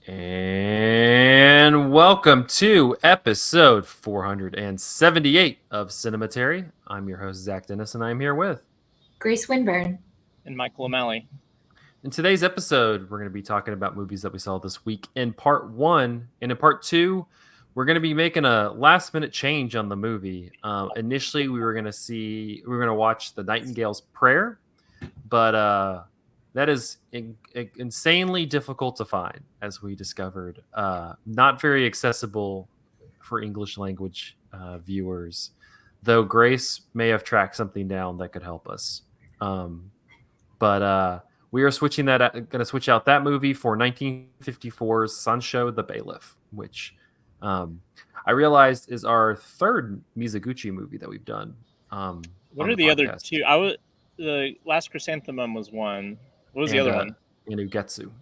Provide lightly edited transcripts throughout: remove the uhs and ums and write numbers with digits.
And welcome to episode 478 of Cinematary. I'm your host, Zach Dennis, and I'm here with. Grace Winburn. And Michael O'Malley. In today's episode, we're going to be talking about movies that we saw this week in part one. And in part two, we're going to be making a last minute change on the movie. Initially, we were going to watch The Nightingale's Prayer, but that is insanely difficult to find, as we discovered. Not very accessible for English language viewers, though Grace may have tracked something down that could help us. But we are going to switch out that movie for 1954's Sansho the Bailiff, which I realized is our third Mizoguchi movie that we've done. What are the other two? The Last Chrysanthemum was one. What was the other one? And Ugetsu.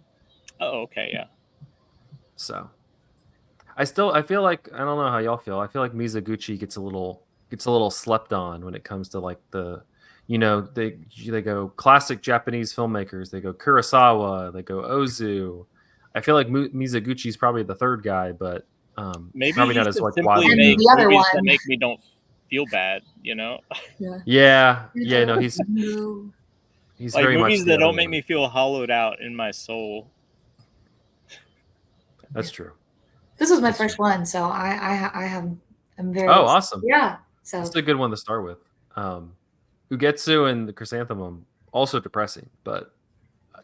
Oh, okay, yeah. So I feel like, I don't know how y'all feel. I feel like Mizoguchi gets a little slept on when it comes to like they go classic Japanese filmmakers. They go Kurosawa. They go Ozu. I feel like Mizoguchi's probably the third guy, but maybe probably not as like simply make the other movies one that make me don't feel bad. Yeah. No, he's like very movies much that don't make me feel hollowed out in my soul. That's true. This was my first one, so I'm very. Oh, awesome! Yeah, so it's a good one to start with. Ugetsu and the Chrysanthemum, also depressing, but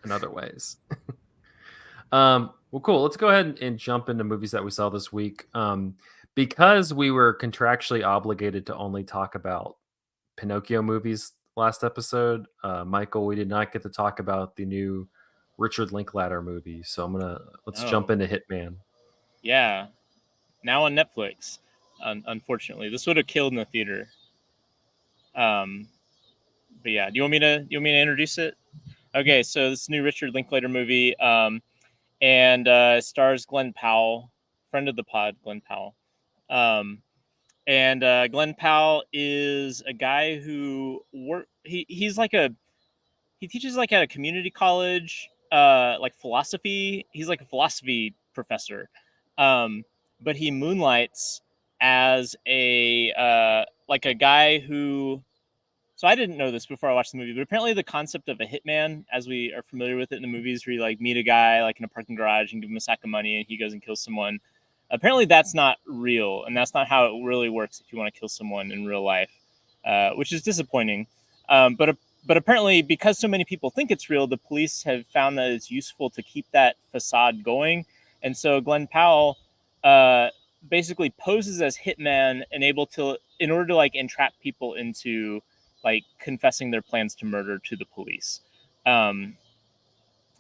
in other ways. Well, cool. Let's go ahead and jump into movies that we saw this week. Because we were contractually obligated to only talk about Pinocchio movies last episode, Michael, we did not get to talk about the new Richard Linklater movie. So let's jump into Hitman. Yeah, now on Netflix. Unfortunately, this would have killed in the theater. But yeah, do you want me to introduce it? Okay, so this new Richard Linklater movie, and stars Glenn Powell, friend of the pod, Glenn Powell. And Glenn Powell is a guy who he teaches like at a community college, like philosophy. He's like a philosophy professor, but he moonlights as a like a guy who. So I didn't know this before I watched the movie, but apparently the concept of a hitman, as we are familiar with it in the movies, where you like meet a guy like in a parking garage and give him a sack of money and he goes and kills someone. Apparently that's not real, and that's not how it really works if you want to kill someone in real life, which is disappointing. But apparently, because so many people think it's real, the police have found that it's useful to keep that facade going. And so Glenn Powell basically poses as hitman and in order to like entrap people into like confessing their plans to murder to the police. So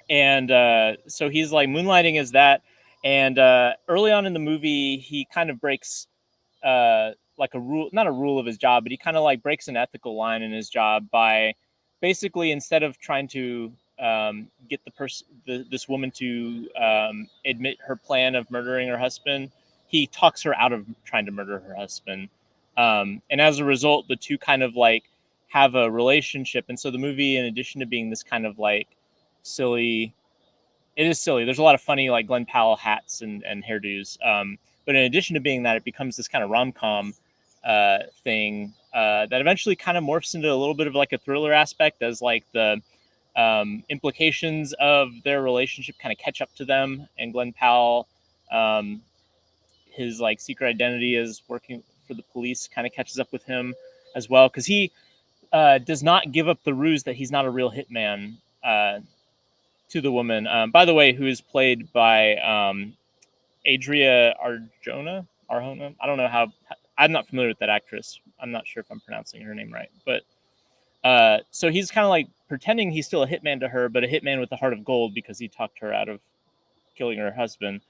he's like moonlighting as that. And early on in the movie, he kind of breaks like a rule, not a rule of his job, but he kind of like breaks an ethical line in his job by basically, instead of trying to get this woman to admit her plan of murdering her husband, he talks her out of trying to murder her husband. And as a result, the two kind of like have a relationship. And so the movie, in addition to being this kind of like silly, it is silly. There's a lot of funny like Glenn Powell hats and hairdos. But in addition to being that, it becomes this kind of rom-com thing that eventually kind of morphs into a little bit of like a thriller aspect, as like the implications of their relationship kind of catch up to them. And Glenn Powell, his like secret identity as working for the police kind of catches up with him as well, because he does not give up the ruse that he's not a real hitman to the woman, by the way, who is played by Adria Arjona. I don't know how. I'm not familiar with that actress. I'm not sure if I'm pronouncing her name right. But so he's kind of like pretending he's still a hitman to her, but a hitman with a heart of gold, because he talked her out of killing her husband,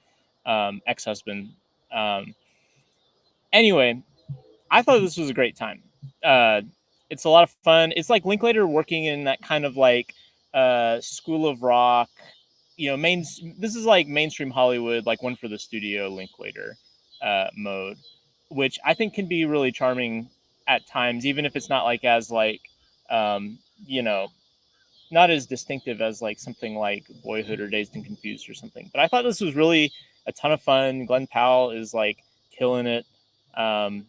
ex-husband. Anyway, I thought this was a great time. It's a lot of fun. It's like Linklater working in that kind of like School of Rock, this is like mainstream Hollywood, like one for the studio Linklater mode, which I think can be really charming at times, even if it's not like as like not as distinctive as like something like Boyhood or Dazed and Confused or something. But I thought this was really a ton of fun. Glenn Powell is like killing it, and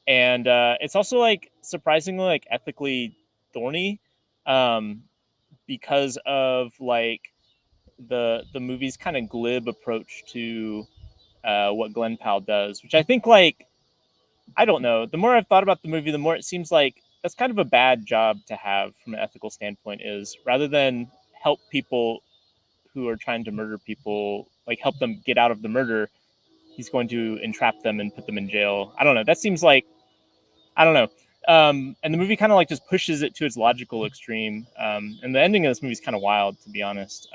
it's also like surprisingly like ethically thorny, um, because of like the movie's kind of glib approach to what Glenn Powell does, which I think like I don't know. The more I've thought about the movie, the more it seems like that's kind of a bad job to have from an ethical standpoint. Is rather than help people who are trying to murder people, like help them get out of the murder, he's going to entrap them and put them in jail. I don't know. That seems like I don't know. And the movie kind of like just pushes it to its logical extreme. And the ending of this movie is kind of wild, to be honest.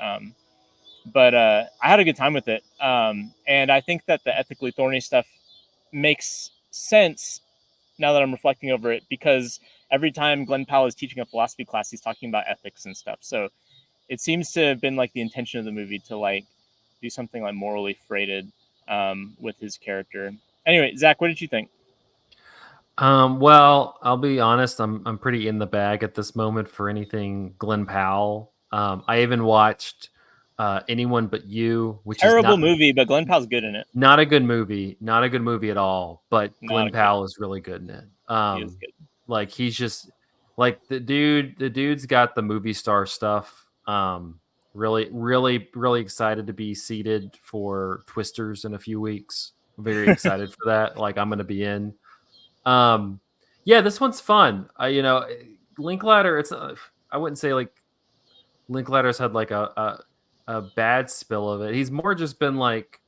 But I had a good time with it. And I think that the ethically thorny stuff makes sense now that I'm reflecting over it, because every time Glenn Powell is teaching a philosophy class, he's talking about ethics and stuff. So it seems to have been like the intention of the movie to like do something like morally freighted with his character. Anyway, Zach, what did you think? Well, I'll be honest, I'm pretty in the bag at this moment for anything Glenn Powell. I even watched Anyone But You, which is Terrible movie, but Glenn Powell's good in it. not a good movie, not a good movie at all, but Not Glenn a good. Powell is really good in it. He is good. Like he's just like the dude's got the movie star stuff. Really excited to be seated for Twisters in a few weeks. Very excited for that. Like I'm gonna be in. Um, yeah, this one's fun. Linklater. I wouldn't say like Linklater's had like a bad spill of it. He's more just been like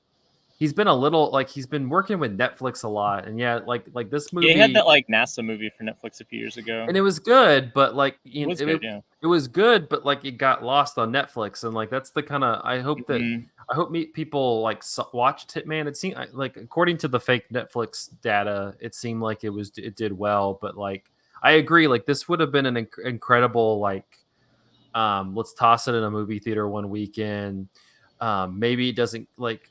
he's been a little like he's been working with Netflix a lot, and yeah, like this Yeah, he had movie, that like NASA movie for Netflix a few years ago. and it was good, but like It was good, yeah. it was good, but like it got lost on Netflix, and like that's the kind of Mhm. I hope people like watched Hitman. It seemed like according to the fake Netflix data, it seemed like it did well, but like I agree, like this would have been an incredible like let's toss it in a movie theater one weekend. Maybe it doesn't like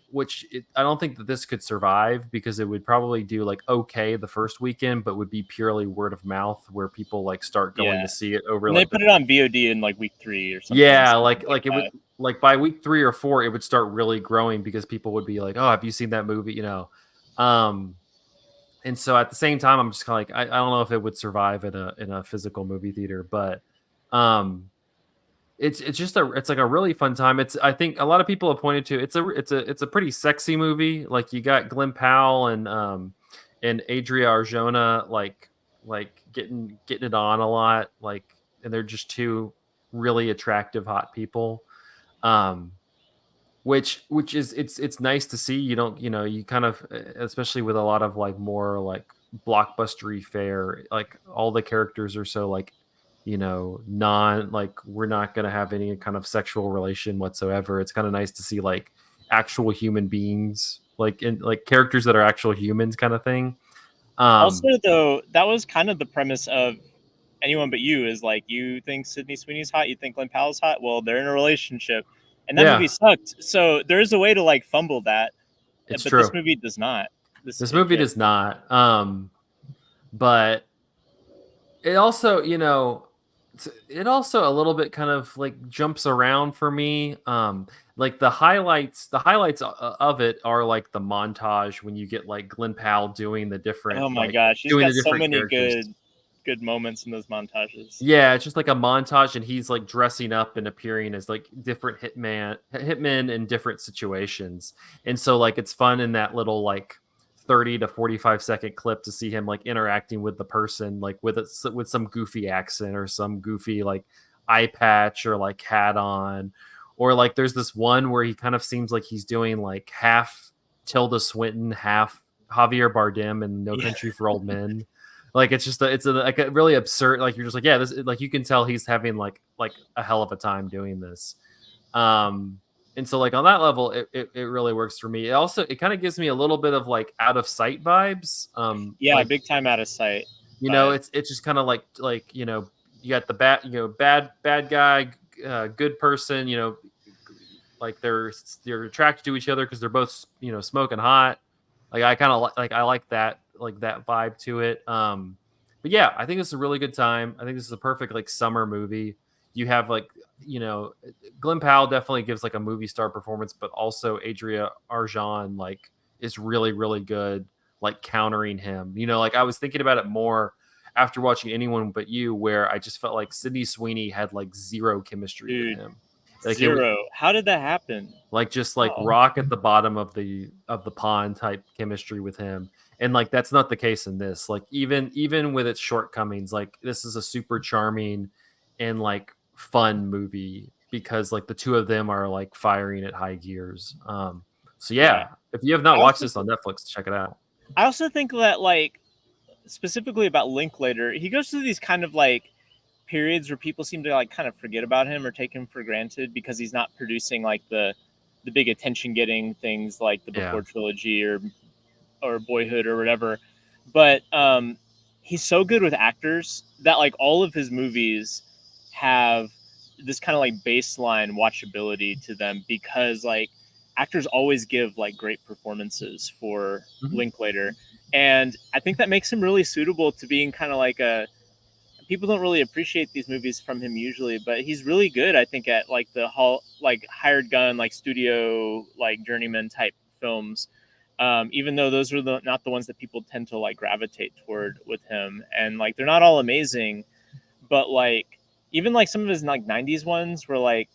I don't think that this could survive because it would probably do like okay the first weekend, but would be purely word of mouth where people like start going Yeah. to see it over And they like put it on VOD in like week 3 or something. yeah, Something like it would that. like by week 3 or 4 it would start really growing because people would be like, oh, have you seen that movie? Um, and so at the same time, I'm just kind of like I don't know if it would survive in a physical movie theater, but um it's like a really fun time. It's I think a lot of people have pointed to it's a pretty sexy movie. Like you got Glenn Powell and Adria Arjona like getting it on a lot, like, and they're just two really attractive hot people. Um which is it's nice to see. You don't, you kind of especially with a lot of like more like blockbustery fare, like all the characters are so like, non like we're not going to have any kind of sexual relation whatsoever. It's kind of nice to see like actual human beings, like in like characters that are actual humans kind of thing. Also, um though, that was kind of the premise of Anyone But You. Is like, you think Sydney Sweeney's hot, you think Glenn Powell's hot. Well, they're in a relationship, and that movie yeah, sucked. So there is a way to like fumble that, it's but this true. movie does not. This movie does not. But it also, it also a little bit kind of like jumps around for me. Like the highlights of it are like the montage when you get like Glenn Powell doing the different Oh my gosh, he's doing got the so different many characters. good moments in those montages. Yeah, it's just like a montage, and he's like dressing up and appearing as like different hitmen in different situations. And so like it's fun in that little like 30 to 45-second clip to see him like interacting with the person like with some goofy accent or some goofy like eye patch or like hat on. Or like there's this one where he kind of seems like he's doing like half Tilda Swinton, half Javier Bardem in No Yeah. Country for Old Men. Like it's just like a really absurd. Like you're just like, yeah, this like you can tell he's having like a hell of a time doing this. Um, and so like on that level, it really works for me. It kind of gives me a little bit of like out of sight vibes. Yeah, Like, big time out of sight vibes. it's just kind of like you got the bad guy, good person. Like they're attracted to each other because they're both smoking hot. Like I kind of like I like that vibe to it. But yeah, I think this is a really good time. I think this is a perfect like summer movie. You have like Glenn Powell definitely gives like a movie star performance, but also Adria Arjan like is really really good, like countering him. Like I was thinking about it more after watching Anyone But You, where I just felt like Sydney Sweeney had like zero chemistry with Dude, him. Like it zero. How did that happen? like just like Oh, rock at the bottom of the pond type chemistry with him, and like that's not the case in this. Like even with its shortcomings, like this is a super charming and like fun movie because like the two of them are like firing at high gears. So yeah. yeah, if you have not I watched also this on Netflix, check it out. I also think that like specifically about Linklater, he goes through these kind of like periods where people seem to like kind of forget about him or take him for granted because he's not producing like the big attention getting things like the Yeah. Before trilogy or Boyhood or whatever. But he's so good with actors that like all of his movies have this kind of like baseline watchability to them because like actors always give like great performances for Mhm. Linklater. And I think that makes him really suitable to being kind of like a people don't really appreciate these movies from him usually, but he's really good, I think, at like the like hired gun, like studio, like journeyman type films. Even though those are not the ones that people tend to like gravitate toward with him, and like they're not all amazing, but like even like some of his like '90s ones were like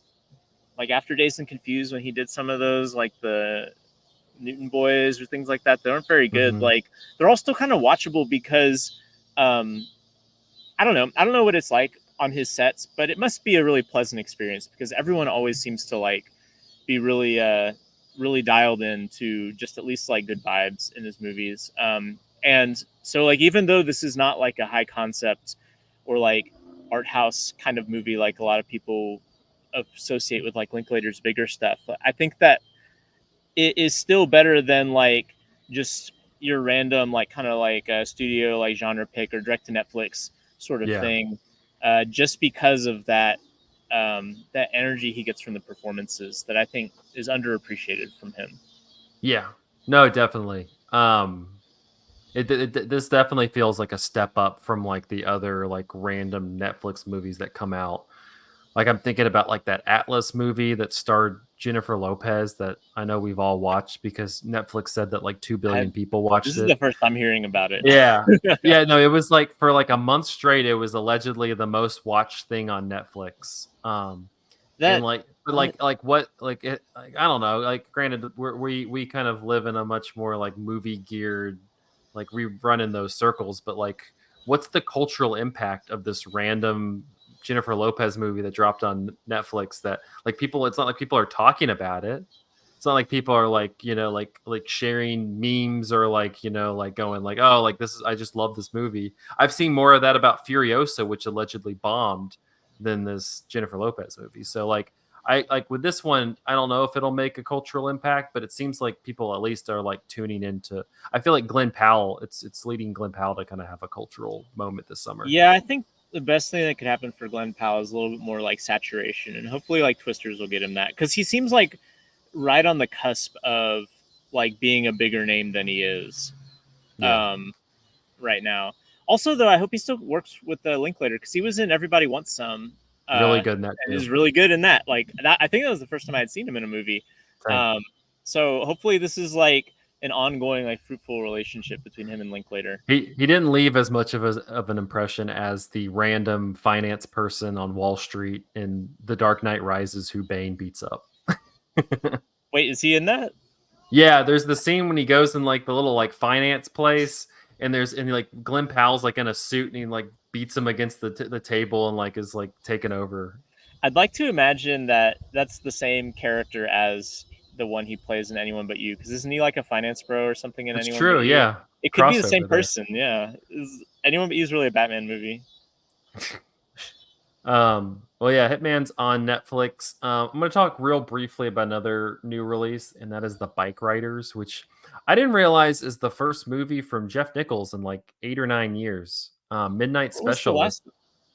After Days and Confused when he did some of those like the Newton Boys or things like that. They weren't very good. Mhm. Like they're all still kind of watchable because um, I don't know. I don't know what it's like on his sets, but it must be a really pleasant experience because everyone always seems to like be really dialed in to just at least like good vibes in his movies. And so like even though this is not like a high concept or like art house kind of movie like a lot of people associate with like Linklater's bigger stuff, I think that it is still better than like just your random like kind of like a studio like genre pick or direct to Netflix sort of Yeah. thing, just because of that energy he gets from the performances that I think is underappreciated from him. Yeah. No, definitely. This definitely feels like a step up from like the other like random Netflix movies that come out. Like I'm thinking about like that Atlas movie that starred Jennifer Lopez that I know we've all watched because Netflix said that like 2 I, billion people this watched is it. the first I'm hearing about it. Yeah. Yeah, no, it was like for like a month straight it was allegedly the most watched thing on Netflix. And that like but like what like it like I don't know, like granted we kind of live in a much more like movie geared like we run in those circles, but like what's the cultural impact of this random Jennifer Lopez movie that dropped on Netflix that like people it's not like people are talking about it. It's not like people are like, like sharing memes or like, like going like, oh, like this is I just love this movie. I've seen more of that about Furiosa, which allegedly bombed than this Jennifer Lopez movie. So like I like with this one, I don't know if it'll make a cultural impact, but it seems like people at least are like tuning into. I feel like Glenn Powell, it's leading Glenn Powell to kind of have a cultural moment this summer. Yeah, I think the best thing that could happen for Glenn Powell is a little bit more like saturation, and hopefully like Twisters will get him that because he seems like right on the cusp of like being a bigger name than he is Yeah, um, right now. Also, though, I hope he still works with the Linklater because he was in Everybody Wants Some really good in that and too. is really good in that. Like that, I think that was the first time I had seen him in a movie. Same. Um, so hopefully, this is like an ongoing, like fruitful relationship between him and Linklater. He didn't leave as much of an impression as the random finance person on Wall Street in The Dark Knight Rises who Bane beats up. Wait, is he in that? Yeah, there's the scene when he goes in like the little like finance place, and like Glenn Powell's like in a suit and he like beats him against the table and like is like taken over. I'd like to imagine that that's the same character as the one he plays in Anyone But You, because isn't he like a finance bro or something in That's Anyone But true. You? Yeah, It could be the same crossover there. person. Yeah, Anyone But You is really a Batman movie. Well, yeah, Hitman's on Netflix. I'm going to talk real briefly about another new release, and that is the Bikeriders, which I didn't realize is the first movie from Jeff Nichols in like 8 or 9 years. Midnight What was the Special was last?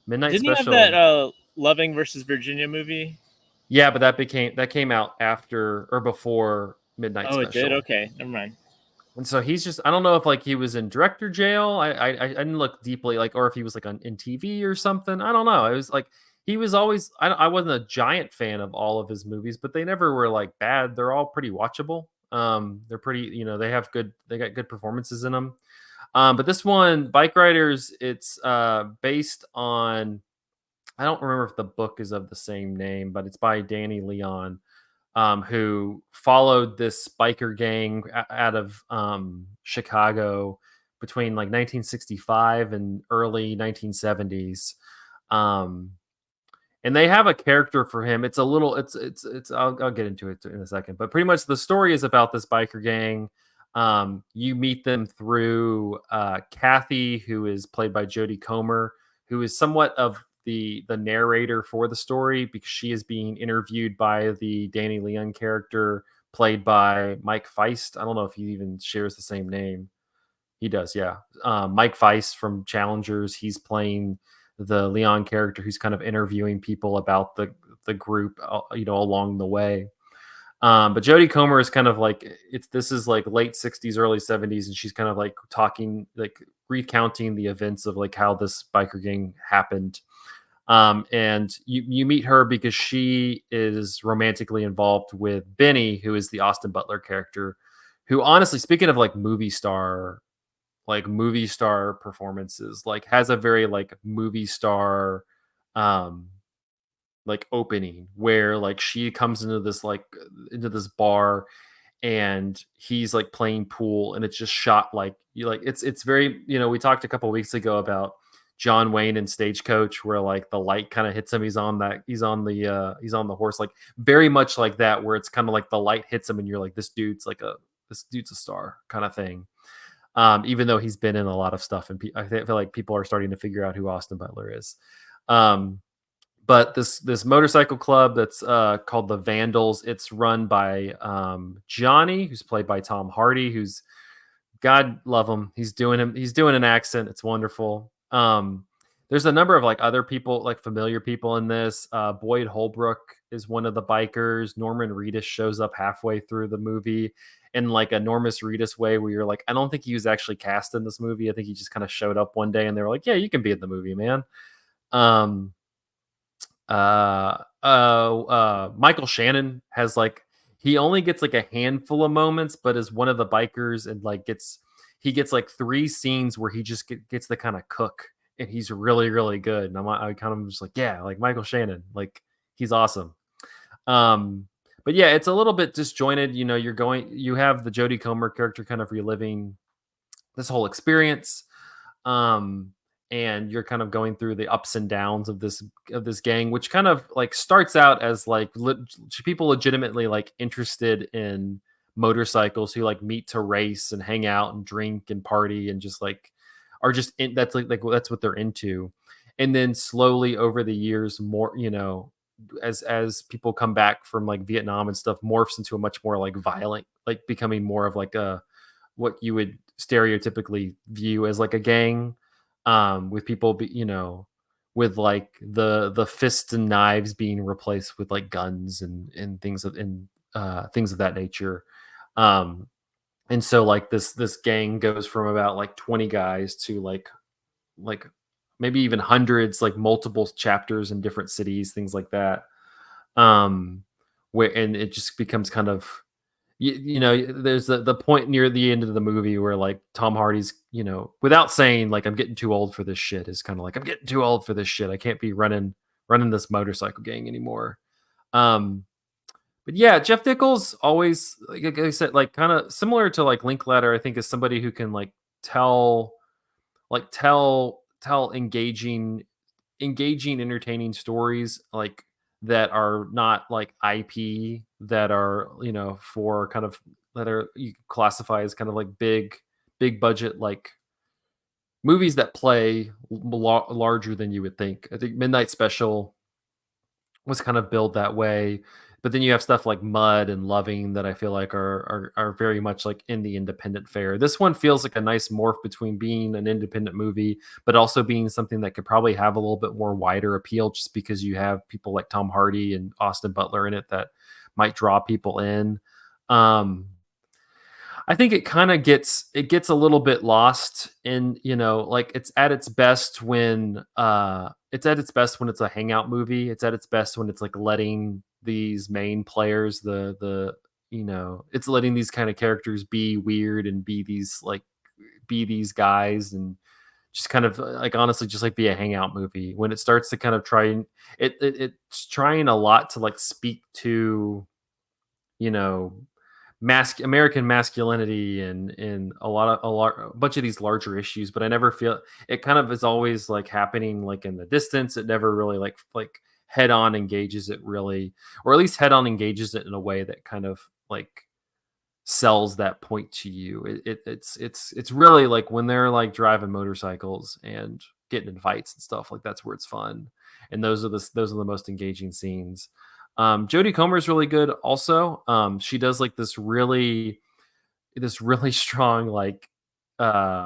Midnight Didn't he have that Special. Loving versus Virginia movie? Yeah, but that came out after or before Midnight Oh, it did. Special. Okay, never mind. And so he's just I don't know if like he was in director jail. I didn't look deeply like or if he was like in TV or something. I don't know. It was like he was always I wasn't a giant fan of all of his movies, but they never were like bad. They're all pretty watchable. They're pretty, they got good performances in them. But this one, Bike Riders, it's based on, I don't remember if the book is of the same name, but it's by Danny Leon, who followed this biker gang out of Chicago between like 1965 and early 1970s. Um, and they have a character for him. It's a little, it's. I'll get into it in a second, but pretty much the story is about this biker gang. You meet them through Kathy, who is played by Jodie Comer, who is somewhat of the narrator for the story because she is being interviewed by the Danny Leon character played by Mike Feist. I don't know if he even shares the same name. He does, yeah. Mike Feist from Challengers. He's playing the Leon character who's kind of interviewing people about the group, along the way. But Jodie Comer is kind of like this is like late 60s, early 70s, and she's kind of like talking, like recounting the events of like how this biker gang happened. And you meet her because she is romantically involved with Benny, who is the Austin Butler character, who honestly, speaking of like movie star performances, like has a very like movie star um like opening where like she comes into this bar and he's like playing pool and it's just shot like you like it's very, we talked a couple weeks ago about John Wayne and Stagecoach where like the light kind of hits him, he's on the horse, like very much like that where it's kind of like the light hits him and you're like this dude's a star kind of thing. Even though he's been in a lot of stuff, and I feel like people are starting to figure out who Austin Butler is. But this motorcycle club that's called the Vandals, it's run by Johnny, who's played by Tom Hardy, who's, God love him. He's doing an accent. It's wonderful. There's a number of like other people, like familiar people in this. Boyd Holbrook is one of the bikers. Norman Reedus shows up halfway through the movie in like a Normus Reedus way where you're like, I don't think he was actually cast in this movie. I think he just kind of showed up one day and they were like, yeah, you can be in the movie, man. Michael Shannon has like, he only gets like a handful of moments, but is one of the bikers and like he gets like 3 scenes where he just gets the kind of cook and he's really, really good. And I kind of just like, yeah, like Michael Shannon, like he's awesome. But yeah, it's a little bit disjointed. You have the Jodie Comer character kind of reliving this whole experience. And you're kind of going through the ups and downs of this gang, which kind of like starts out as like people legitimately like interested in motorcycles who like meet to race and hang out and drink and party and just like are just that's like that's what they're into. And then slowly over the years, more, as people come back from like Vietnam and stuff, morphs into a much more like violent, like becoming more of like a what you would stereotypically view as like a gang, with people with like the fists and knives being replaced with like guns and things of that nature. um and so like this gang goes from about like 20 guys to like maybe even hundreds, like multiple chapters in different cities, things like that. um and it just becomes kind of, there's the point near the end of the movie where like Tom Hardy's, without saying like I'm getting too old for this shit, is kind of like I'm getting too old for this shit. I can't be running this motorcycle gang anymore. Um, but yeah, Jeff Nichols always, like I said, like kind of similar to like Linklater. I think is somebody who can like tell tell engaging, entertaining stories like that are not like IP, that are, for kind of that are you classify as kind of like big budget like movies that play larger than you would think. I think Midnight Special was kind of billed that way. But then you have stuff like Mud and Loving that I feel like are very much like in the independent fare. This one feels like a nice morph between being an independent movie, but also being something that could probably have a little bit more wider appeal, just because you have people like Tom Hardy and Austin Butler in it that might draw people in. Um, I think it kind of gets a little bit lost in, like it's at its best when it's a hangout movie. It's at its best when it's like letting these main players it's letting these kind of characters be weird and be these guys and just kind of like honestly just like be a hangout movie. When it starts to kind of it's trying a lot to like speak to, you know, American masculinity and a bunch of these larger issues, but I never feel it kind of is always like happening like in the distance. It never really like head on engages it really, or at least head on engages it in a way that kind of like sells that point to you. It's really like when they're like driving motorcycles and getting in fights and stuff, like that's where it's fun. And those are the most engaging scenes. Jodie Comer is really good also. She does like this really strong like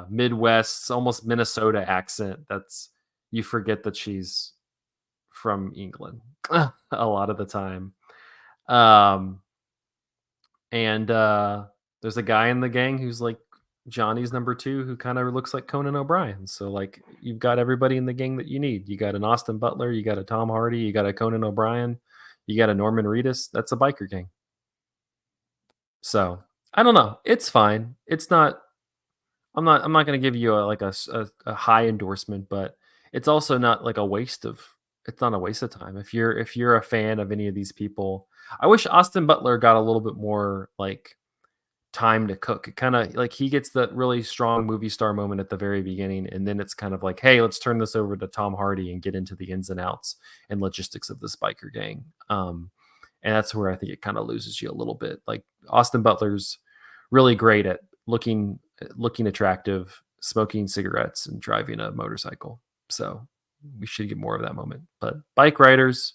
Midwest, almost Minnesota accent that's you forget that she's from England a lot of the time. Um and there's a guy in the gang who's like Johnny's number two who kind of looks like Conan O'Brien. So like you've got everybody in the gang that you need. You got an Austin Butler, you got a Tom Hardy, you got a Conan O'Brien, you got a Norman Reedus. That's a biker gang. So I don't know. It's fine. It's not. I'm not going to give you a high endorsement, but it's also not like a waste of. It's not a waste of time if you're a fan of any of these people. I wish Austin Butler got a little bit more like time to cook. It kind of like he gets that really strong movie star moment at the very beginning, and then it's kind of like, hey, let's turn this over to Tom Hardy and get into the ins and outs and logistics of this biker gang. And that's where I think it kind of loses you a little bit. Like Austin Butler's really great at looking attractive, smoking cigarettes, and driving a motorcycle. So we should get more of that moment. But Bikeriders,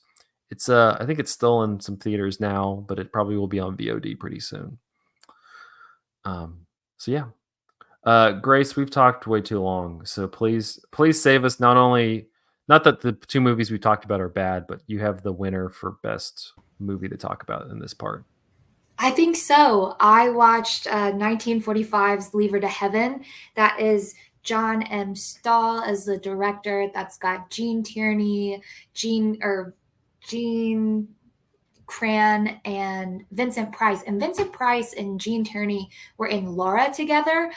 it's I think it's still in some theaters now, but it probably will be on VOD pretty soon. So yeah. Grace, we've talked way too long, so please save us. Not that the two movies we talked about are bad, but you have the winner for best movie to talk about in this part. I think so. I watched 1945's Leave Her to Heaven. That is John M. Stahl as the director. That's got Gene Tierney, Gene Cran, and Vincent Price. And Vincent Price and Gene Tierney were in Laura together.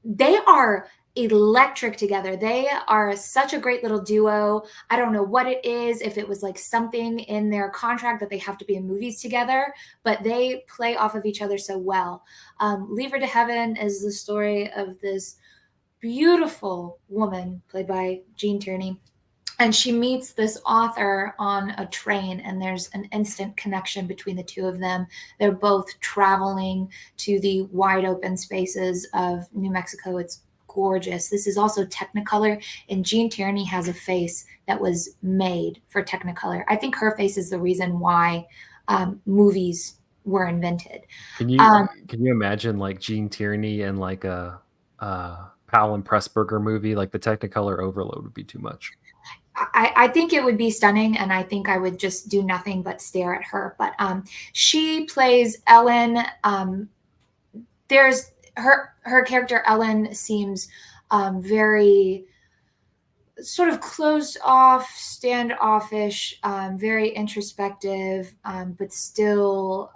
They are electric together. They are such a great little duo. I don't know what it is, if it was like something in their contract that they have to be in movies together, but they play off of each other so well. Leave Her to Heaven is the story of this beautiful woman played by Gene Tierney. And she meets this author on a train, and there's an instant connection between the two of them. They're both traveling to the wide open spaces of New Mexico. It's gorgeous. This is also Technicolor, and Gene Tierney has a face that was made for Technicolor. I think her face is the reason why movies were invented. Can you imagine like Gene Tierney and like a Powell and Pressburger movie? Like the Technicolor overload would be too much. I think it would be stunning, and I think I would just do nothing but stare at her. But she plays Ellen. There's her character Ellen seems very sort of closed off, standoffish, very introspective, but still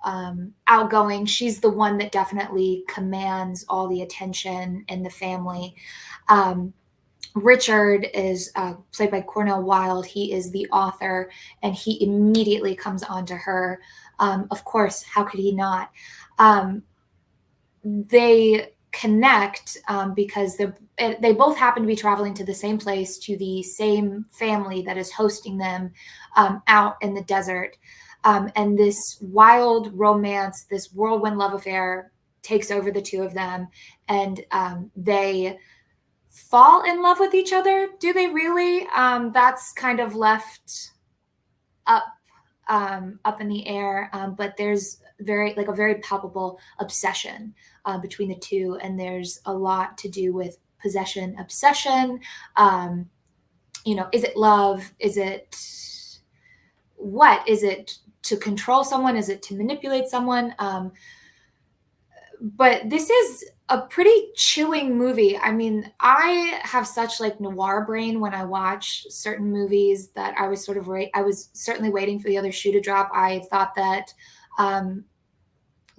outgoing. She's the one that definitely commands all the attention in the family. Richard is played by Cornell Wilde. He is the author, and he immediately comes onto her. Of course, how could he not? They connect because they both happen to be traveling to the same place, to the same family that is hosting them out in the desert. And this wild romance, this whirlwind love affair takes over the two of them, and they fall in love with each other. Do they really? That's kind of left up in the air. But there's a very palpable obsession between the two, and there's a lot to do with possession, obsession. Is it love? Is it what? Is it to control someone? Is it to manipulate someone? but this is a pretty chilling movie. I mean, I have such like noir brain when I watch certain movies that I was I was certainly waiting for the other shoe to drop. I thought that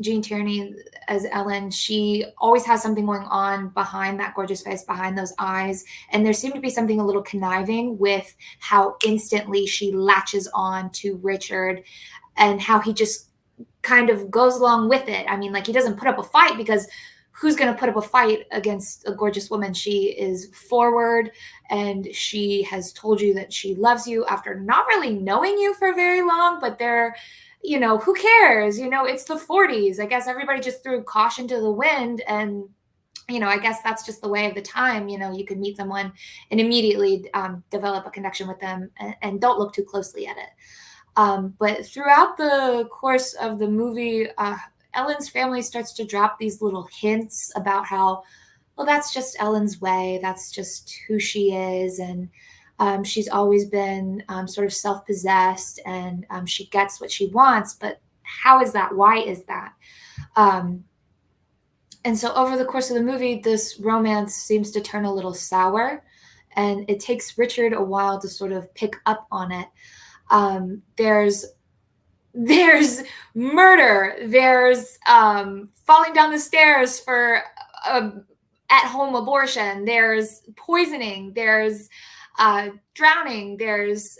Jean Tierney as Ellen, she always has something going on behind that gorgeous face, behind those eyes. And there seemed to be something a little conniving with how instantly she latches on to Richard and how he just kind of goes along with it. I mean, like, he doesn't put up a fight because who's going to put up a fight against a gorgeous woman? She is forward and she has told you that she loves you after not really knowing you for very long, but they're, you know, who cares? You know, it's the 40s. I guess everybody just threw caution to the wind. And, you know, I guess that's just the way of the time. You know, you could meet someone and immediately develop a connection with them and don't look too closely at it. But throughout the course of the movie, Ellen's family starts to drop these little hints about how, well, that's just Ellen's way. That's just who she is. And she's always been sort of self-possessed and she gets what she wants. But how is that? Why is that? And so over the course of the movie, this romance seems to turn a little sour. And it takes Richard a while to sort of pick up on it. There's murder. There's falling down the stairs for at-home abortion. There's poisoning. There's drowning. There's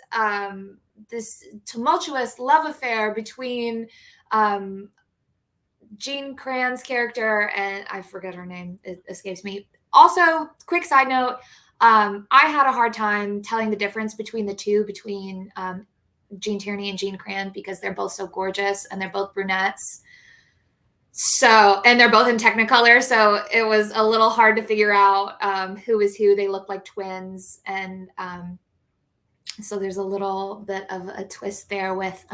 this tumultuous love affair between Jean Cran's character and I forget her name. It escapes me. Also, quick side note, I had a hard time telling the difference between the two, between Jean Tierney and Jean Cran, because they're both so gorgeous and they're both brunettes. So, and they're both in Technicolor. So it was a little hard to figure out who is who. They look like twins. And so there's a little bit of a twist there with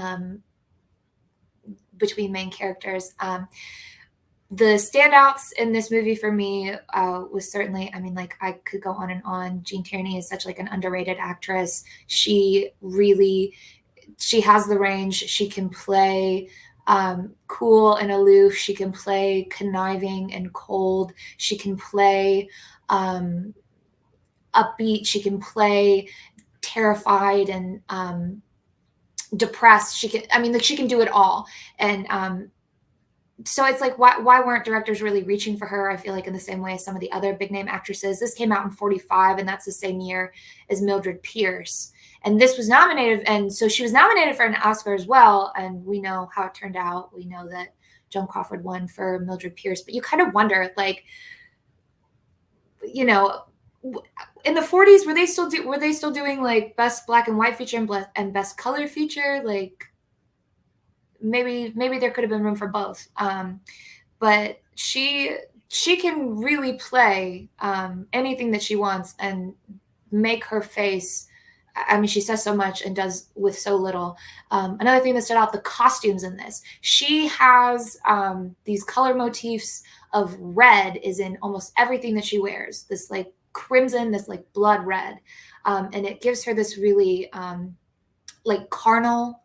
between main characters. The standouts in this movie for me was certainly, I mean, like, I could go on and on. Jean Tierney is such like an underrated actress. She has the range. She can play cool and aloof. She can play conniving and cold. She can play upbeat. She can play terrified and depressed. She can do it all. And so it's like, why weren't directors really reaching for her? I feel like in the same way as some of the other big name actresses. This came out in 1945, and that's the same year as Mildred Pierce. And this was nominated, and so she was nominated for an Oscar as well. And we know how it turned out. We know that Joan Crawford won for Mildred Pierce. But you kind of wonder, like, you know, in the 1940s, were they still doing like best black and white feature and best color feature? Like, maybe there could have been room for both. But she can really play anything that she wants and make her face. I mean, she says so much and does with so little. Another thing that stood out, the costumes in this. She has these color motifs of red is in almost everything that she wears. This like crimson, this like blood red. And it gives her this really like carnal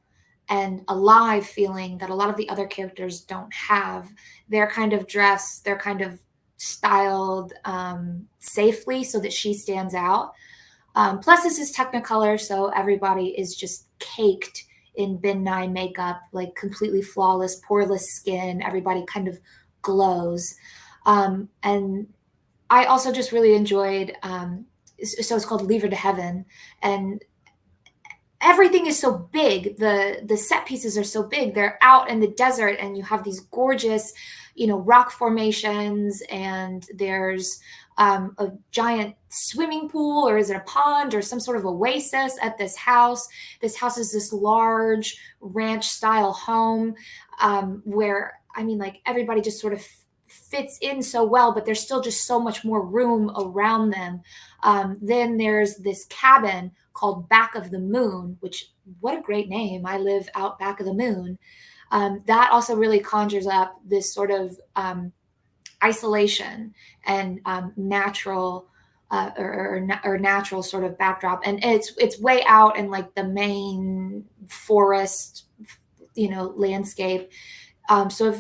and alive feeling that a lot of the other characters don't have. They're kind of dressed, they're kind of styled safely so that she stands out. Plus, this is Technicolor, so everybody is just caked in Ben Nye makeup, like completely flawless, poreless skin. Everybody kind of glows. And I also just really enjoyed, so it's called Leave Her to Heaven. And everything is so big. The set pieces are so big. They're out in the desert and you have these gorgeous, you know, rock formations, and there's a giant swimming pool, or is it a pond or some sort of oasis at this house. This house is this large ranch style home where, I mean, like, everybody just sort of fits in so well, but there's still just so much more room around them. Then there's this cabin called Back of the Moon, which, what a great name. I live out back of the moon. That also really conjures up this sort of isolation and natural or natural sort of backdrop. And it's way out in like the main forest, you know, landscape. So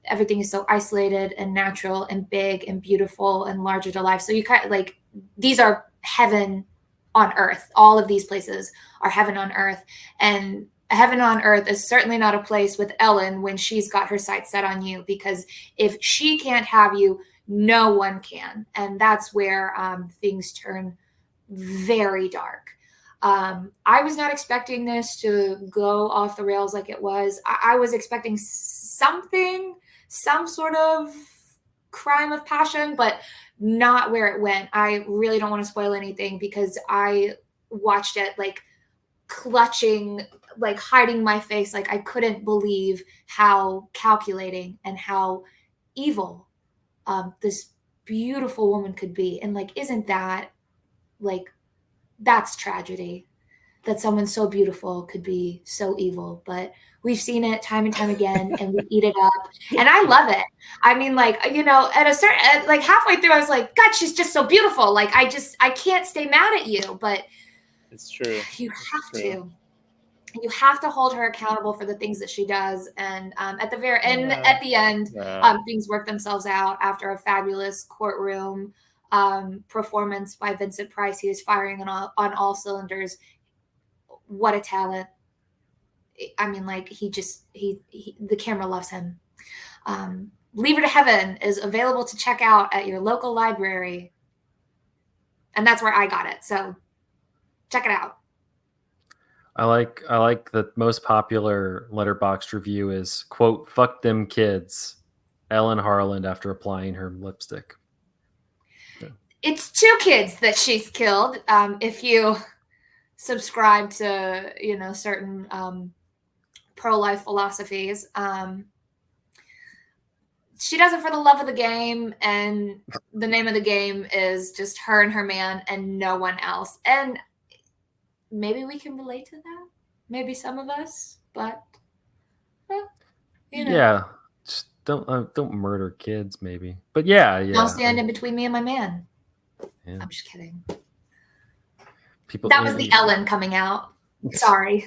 everything is so isolated and natural and big and beautiful and larger to life. So you kind of like, these are heaven on earth. All of these places are heaven on earth. And heaven on earth is certainly not a place with Ellen when she's got her sights set on you, because if she can't have you, no one can. And that's where things turn very dark. I was not expecting this to go off the rails like it was. I was expecting something, some sort of crime of passion, but not where it went. I really don't want to spoil anything because I watched it like clutching, like hiding my face. Like I couldn't believe how calculating and how evil this beautiful woman could be. And like, isn't that like, that's tragedy that someone so beautiful could be so evil. But we've seen it time and time again, and we eat it up, and I love it. I mean, like, you know, at a certain, like halfway through, I was like, God, she's just so beautiful. Like, I can't stay mad at you, but It's true. you have to hold her accountable for the things that she does. And at the end, things work themselves out after a fabulous courtroom performance by Vincent Price. He was firing on all cylinders. What a talent. I mean, like, the camera loves him. Leave Her to Heaven is available to check out at your local library. And that's where I got it. So check it out. I like the most popular Letterboxd review is, quote, "Fuck them kids, Ellen Harland after applying her lipstick." It's 2 kids that she's killed. If you subscribe to, you know, certain pro-life philosophies, she does it for the love of the game, and the name of the game is just her and her man and no one else. And maybe we can relate to that. Maybe some of us, but well, you know. Yeah, just don't murder kids, maybe. But yeah. Don't stand in between me and my man. Yeah. I'm just kidding. People. That was the Ellen coming out. Sorry.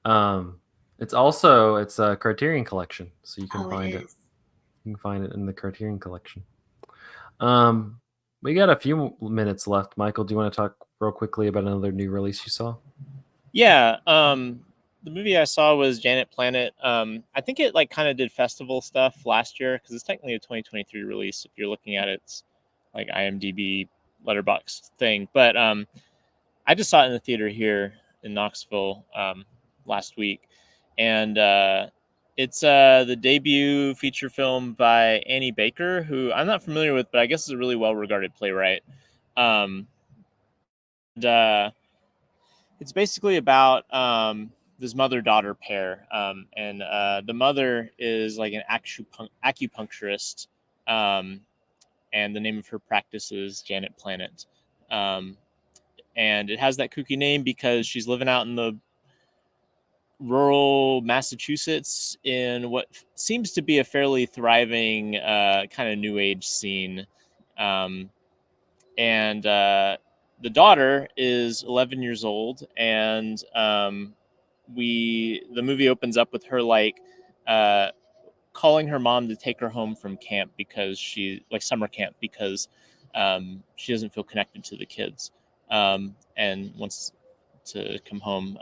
It's a Criterion collection, so you can find it. Is. You can find it in the Criterion collection. We got a few minutes left. Michael, do you want to talk real quickly about another new release you saw? Yeah. The movie I saw was Janet Planet. I think it like kind of did festival stuff last year because it's technically a 2023 release if you're looking at its like IMDb letterbox thing. But I just saw it in the theater here in Knoxville last week, and it's the debut feature film by Annie Baker, who I'm not familiar with, but I guess is a really well-regarded playwright. And it's basically about this mother-daughter pair, and the mother is like an acupuncturist, and the name of her practice is Janet Planet. And it has that kooky name because she's living out in the rural Massachusetts in what seems to be a fairly thriving kind of new age scene. And the daughter is 11 years old, and the movie opens up with her like calling her mom to take her home from camp because summer camp because she doesn't feel connected to the kids and wants to come home.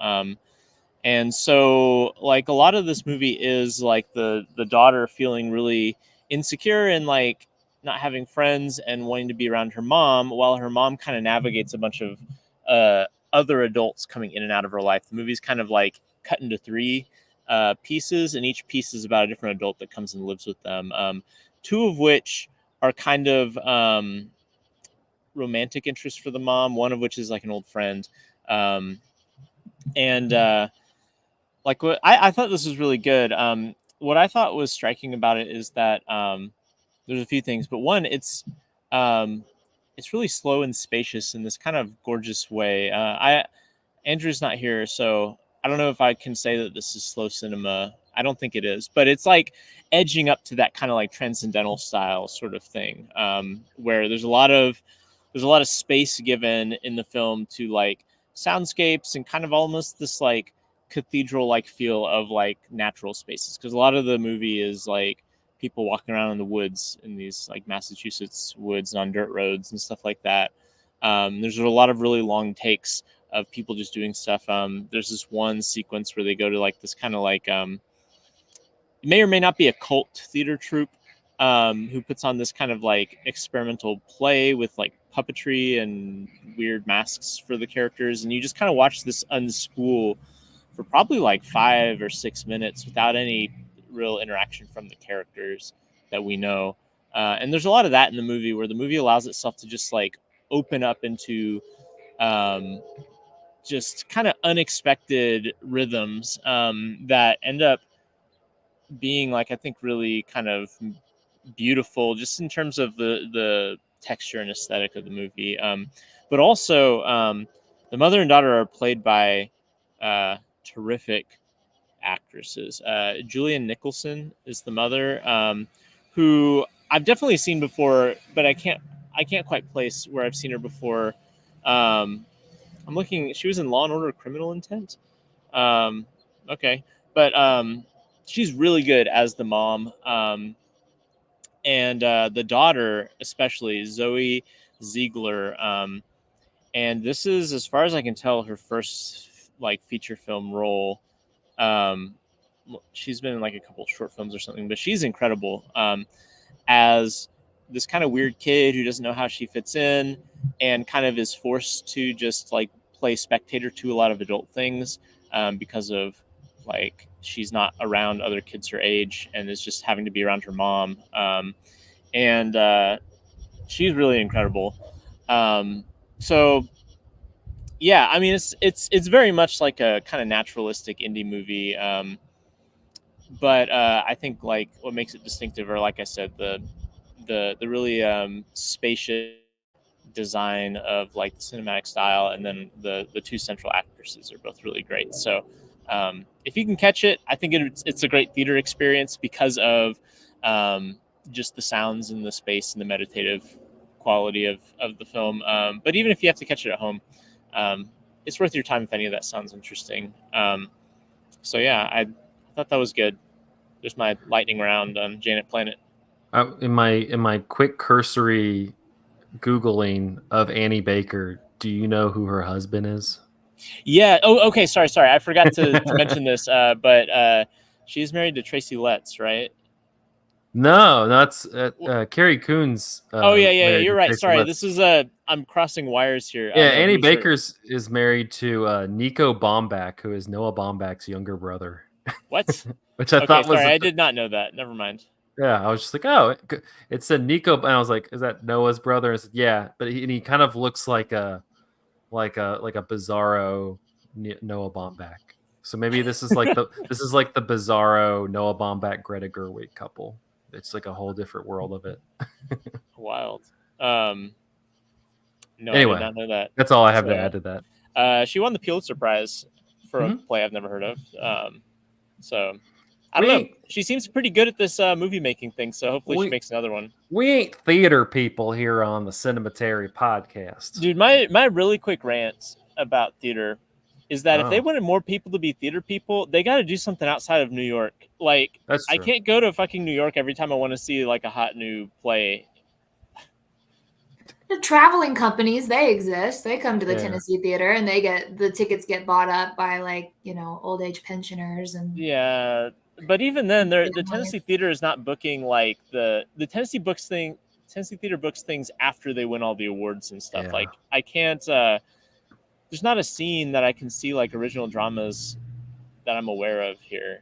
And so like a lot of this movie is like the daughter feeling really insecure and like not having friends and wanting to be around her mom while her mom kind of navigates a bunch of other adults coming in and out of her life. The movie's kind of like cut into 3 pieces, and each piece is about a different adult that comes and lives with them. 2 of which are kind of romantic interest for the mom, one of which is like an old friend. And like what I thought this was really good. What I thought was striking about it is that there's a few things, but one, it's really slow and spacious in this kind of gorgeous way. Andrew's not here, so I don't know if I can say that this is slow cinema. I don't think it is, but it's like edging up to that kind of like transcendental style sort of thing, where there's a lot of space given in the film to like soundscapes and kind of almost this like cathedral-like feel of like natural spaces, because a lot of the movie is like people walking around in the woods, in these like Massachusetts woods on dirt roads and stuff like that. There's a lot of really long takes of people just doing stuff. There's this one sequence where they go to like this kind of like it may or may not be a cult theater troupe who puts on this kind of like experimental play with like puppetry and weird masks for the characters, and you just kind of watch this unspool for probably like 5 or 6 minutes without any real interaction from the characters that we know. And there's a lot of that in the movie, where the movie allows itself to just like open up into just kind of unexpected rhythms that end up being like, I think, really kind of beautiful just in terms of the texture and aesthetic of the movie. But also the mother and daughter are played by terrific actresses. Julian Nicholson is the mother, who I've definitely seen before, but I can't quite place where I've seen her before. I'm looking. She was in Law and Order: Criminal Intent. Okay, but she's really good as the mom. And the daughter, especially Zoe Ziegler. And this is, as far as I can tell, her first like feature film role. She's been in like a couple of short films or something, but she's incredible as this kind of weird kid who doesn't know how she fits in and kind of is forced to just like play spectator to a lot of adult things because of like she's not around other kids her age and is just having to be around her mom. And she's really incredible. So yeah, I mean, it's very much like a kind of naturalistic indie movie. But I think like what makes it distinctive are, like I said, the really spacious design of like the cinematic style, and then the two central actresses are both really great. So if you can catch it, I think it's a great theater experience because of just the sounds and the space and the meditative quality of the film. But even if you have to catch it at home, it's worth your time if any of that sounds interesting. So yeah, I thought that was good. There's my lightning round on Janet Planet. In my quick cursory Googling of Annie Baker, do you know who her husband is? Yeah. Oh, okay. Sorry. I forgot to mention this. But she's married to Tracy Letts, right? No, that's Carrie Coon's. Oh yeah. Married You're to right. Tracy Sorry. Letts. This is I'm crossing wires here. I Yeah, don't know Annie who's her. Baker's is married to Nico Baumbach, who is Noah Baumbach's younger brother. What? Which I Okay. thought was Sorry, I did not know that. Never mind. yeah. I was just like, oh, it said Nico, and I was like, is that Noah's brother? I said, yeah, but he kind of looks like a bizarro Noah Baumbach. So maybe this is like the bizarro Noah Baumbach Greta Gerwig couple. It's like a whole different world of it. Wild. No, I did Anyway, not know that. that's all I have to add to that. She won the Pulitzer Prize for a play I've never heard of. So I don't know. She seems pretty good at this movie making thing. So hopefully she makes another one. We ain't theater people here on the Cinematary podcast. Dude, my really quick rant about theater is that if they wanted more people to be theater people, they got to do something outside of New York. Like, I can't go to fucking New York every time I want to see like a hot new play. The traveling companies, they exist. They come to the Tennessee Theater and the tickets get bought up by like, old age pensioners and yeah. But even then, the Tennessee Theater is not booking like the Tennessee Theater books things after they win all the awards and stuff. Like, I can't. There's not a scene that I can see like original dramas that I'm aware of here.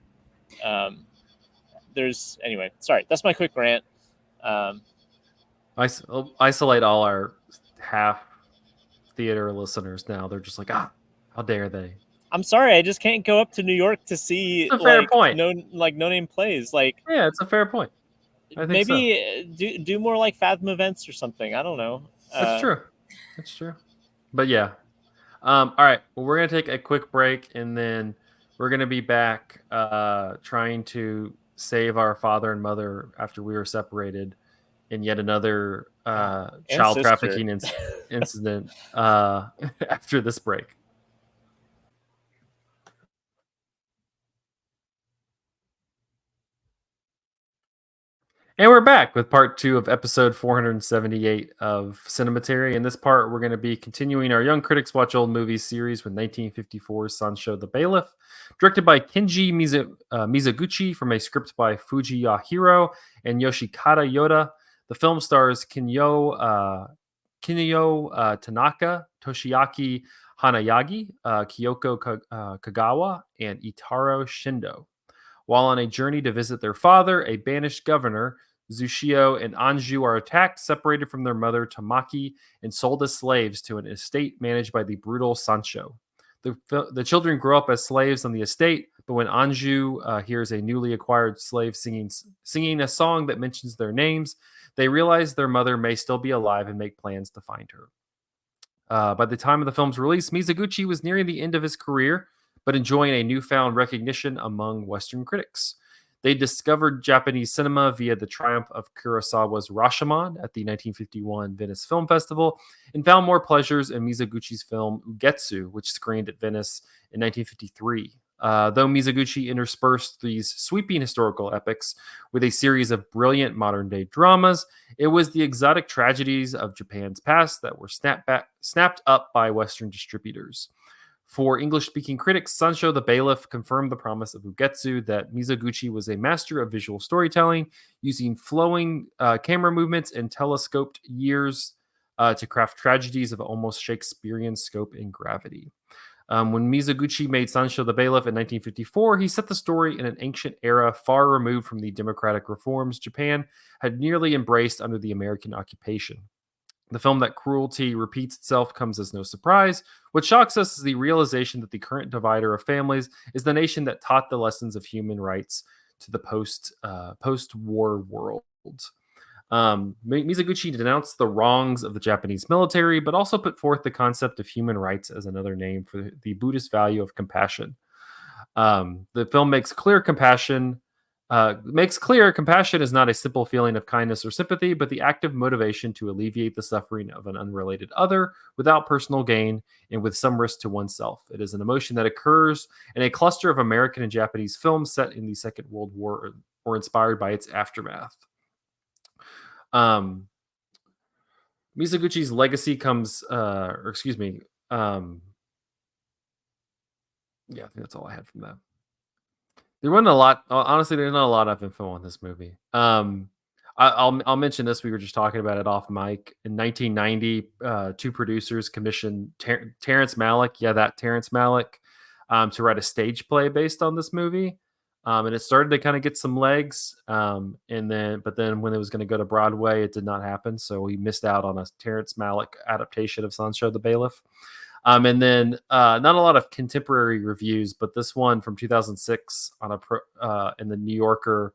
Anyway. Sorry, that's my quick rant. Isolate all our half theater listeners now. They're just like, how dare they? I'm sorry, I just can't go up to New York to see it's a fair point. no name plays. Like, yeah, it's a fair point. I think maybe do more like Fathom events or something. I don't know. That's true. But yeah. All right. Well, we're gonna take a quick break and then we're gonna be back trying to save our father and mother after we were separated in yet another child trafficking incident after this break. And we're back with part 2 of episode 478 of Cinematary. In this part, we're going to be continuing our Young Critics Watch Old Movies series with 1954's Sansho the Bailiff, directed by Kenji Mizoguchi from a script by Fujiyahiro and Yoshikata Yoda. The film stars Kinyo Tanaka, Toshiaki Hanayagi, Kyoko Kagawa, and Itaro Shindo. While on a journey to visit their father, a banished governor, Zushio and Anju are attacked, separated from their mother, Tamaki, and sold as slaves to an estate managed by the brutal Sancho. The children grow up as slaves on the estate, but when Anju hears a newly acquired slave singing a song that mentions their names, they realize their mother may still be alive and make plans to find her. By the time of the film's release, Mizoguchi was nearing the end of his career, but enjoying a newfound recognition among Western critics. They discovered Japanese cinema via the triumph of Kurosawa's Rashomon at the 1951 Venice Film Festival and found more pleasures in Mizoguchi's film Ugetsu, which screened at Venice in 1953. Though Mizoguchi interspersed these sweeping historical epics with a series of brilliant modern day dramas, it was the exotic tragedies of Japan's past that were snapped up by Western distributors. For English-speaking critics, Sansho the Bailiff confirmed the promise of Ugetsu that Mizoguchi was a master of visual storytelling, using flowing camera movements and telescoped years to craft tragedies of almost Shakespearean scope and gravity. When Mizoguchi made Sansho the Bailiff in 1954, he set the story in an ancient era far removed from the democratic reforms Japan had nearly embraced under the American occupation. The film that cruelty repeats itself comes as no surprise. What shocks us is the realization that the current divider of families is the nation that taught the lessons of human rights to the post-war world. Mizoguchi denounced the wrongs of the Japanese military, but also put forth the concept of human rights as another name for the Buddhist value of compassion. The film makes clear compassion is not a simple feeling of kindness or sympathy, but the active motivation to alleviate the suffering of an unrelated other without personal gain and with some risk to oneself. It is an emotion that occurs in a cluster of American and Japanese films set in the Second World War or inspired by its aftermath. Mizoguchi's legacy comes, yeah, I think that's all I had from that. There wasn't a lot. Honestly, there's not a lot of info on this movie. I'll mention this. We were just talking about it off mic. In 1990, two producers commissioned Terrence Malick, that Terrence Malick, to write a stage play based on this movie. And it started to kind of get some legs. But then when it was going to go to Broadway, it did not happen. So we missed out on a Terrence Malick adaptation of Sansho the Bailiff. And then not a lot of contemporary reviews, but this one from 2006 on in the New Yorker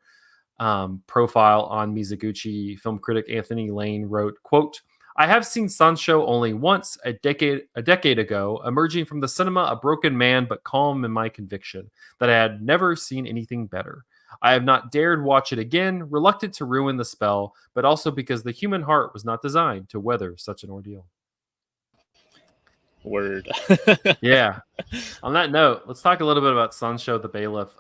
profile on Mizoguchi, film critic Anthony Lane wrote, quote, "I have seen Sansho only once a decade ago, emerging from the cinema a broken man but calm in my conviction that I had never seen anything better. I have not dared watch it again, reluctant to ruin the spell, but also because the human heart was not designed to weather such an ordeal." Word. Yeah. On that note, let's talk a little bit about Sansho the Bailiff.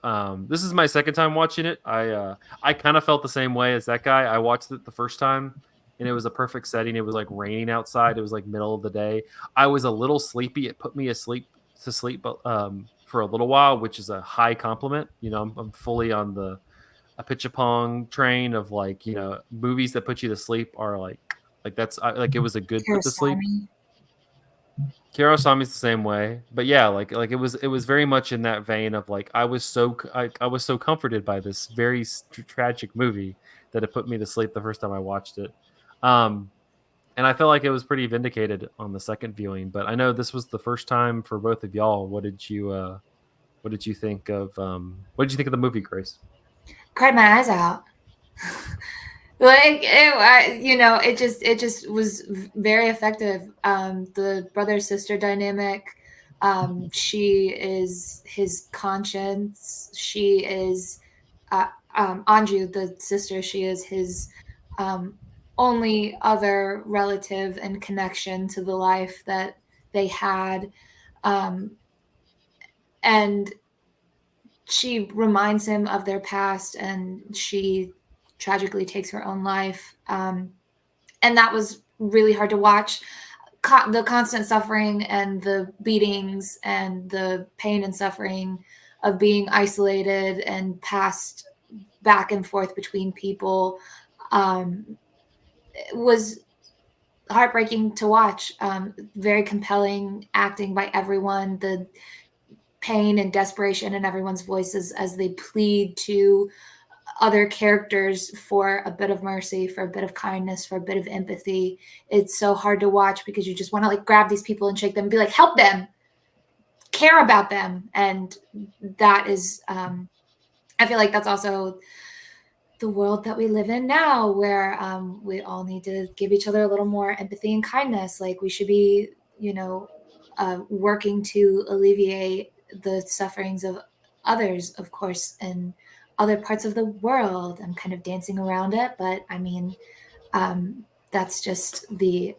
This is my second time watching it. I kind of felt the same way as that guy. I watched it the first time, and it was a perfect setting. It was like raining outside. It was like middle of the day. I was a little sleepy. It put me to sleep for a little while, which is a high compliment. You know, I'm fully on the a pitchapong train of like, you know, movies that put you to sleep are like that's like it was a good put to sleep. Kurosami's the same way, but yeah, like it was very much in that vein of like I was so comforted by this very tragic movie that it put me to sleep the first time I watched it, and I felt like it was pretty vindicated on the second viewing. But I know this was the first time for both of y'all. What did you think of the movie, Grace? Cried my eyes out. Like it just was very effective. The brother sister dynamic. She is his conscience. She is Anju, the sister. She is his only other relative and connection to the life that they had, and she reminds him of their past, and she tragically takes her own life. And that was really hard to watch. The constant suffering and the beatings and the pain and suffering of being isolated and passed back and forth between people was heartbreaking to watch. Very compelling acting by everyone. The pain and desperation in everyone's voices as they plead to other characters for a bit of mercy, for a bit of kindness, for a bit of empathy. It's so hard to watch because you just want to like grab these people and shake them and be like, help them, care about them. And that is, I feel like that's also the world that we live in now, where we all need to give each other a little more empathy and kindness. Like we should be, working to alleviate the sufferings of others, of course, in other parts of the world. I'm kind of dancing around it, but I mean, that's just the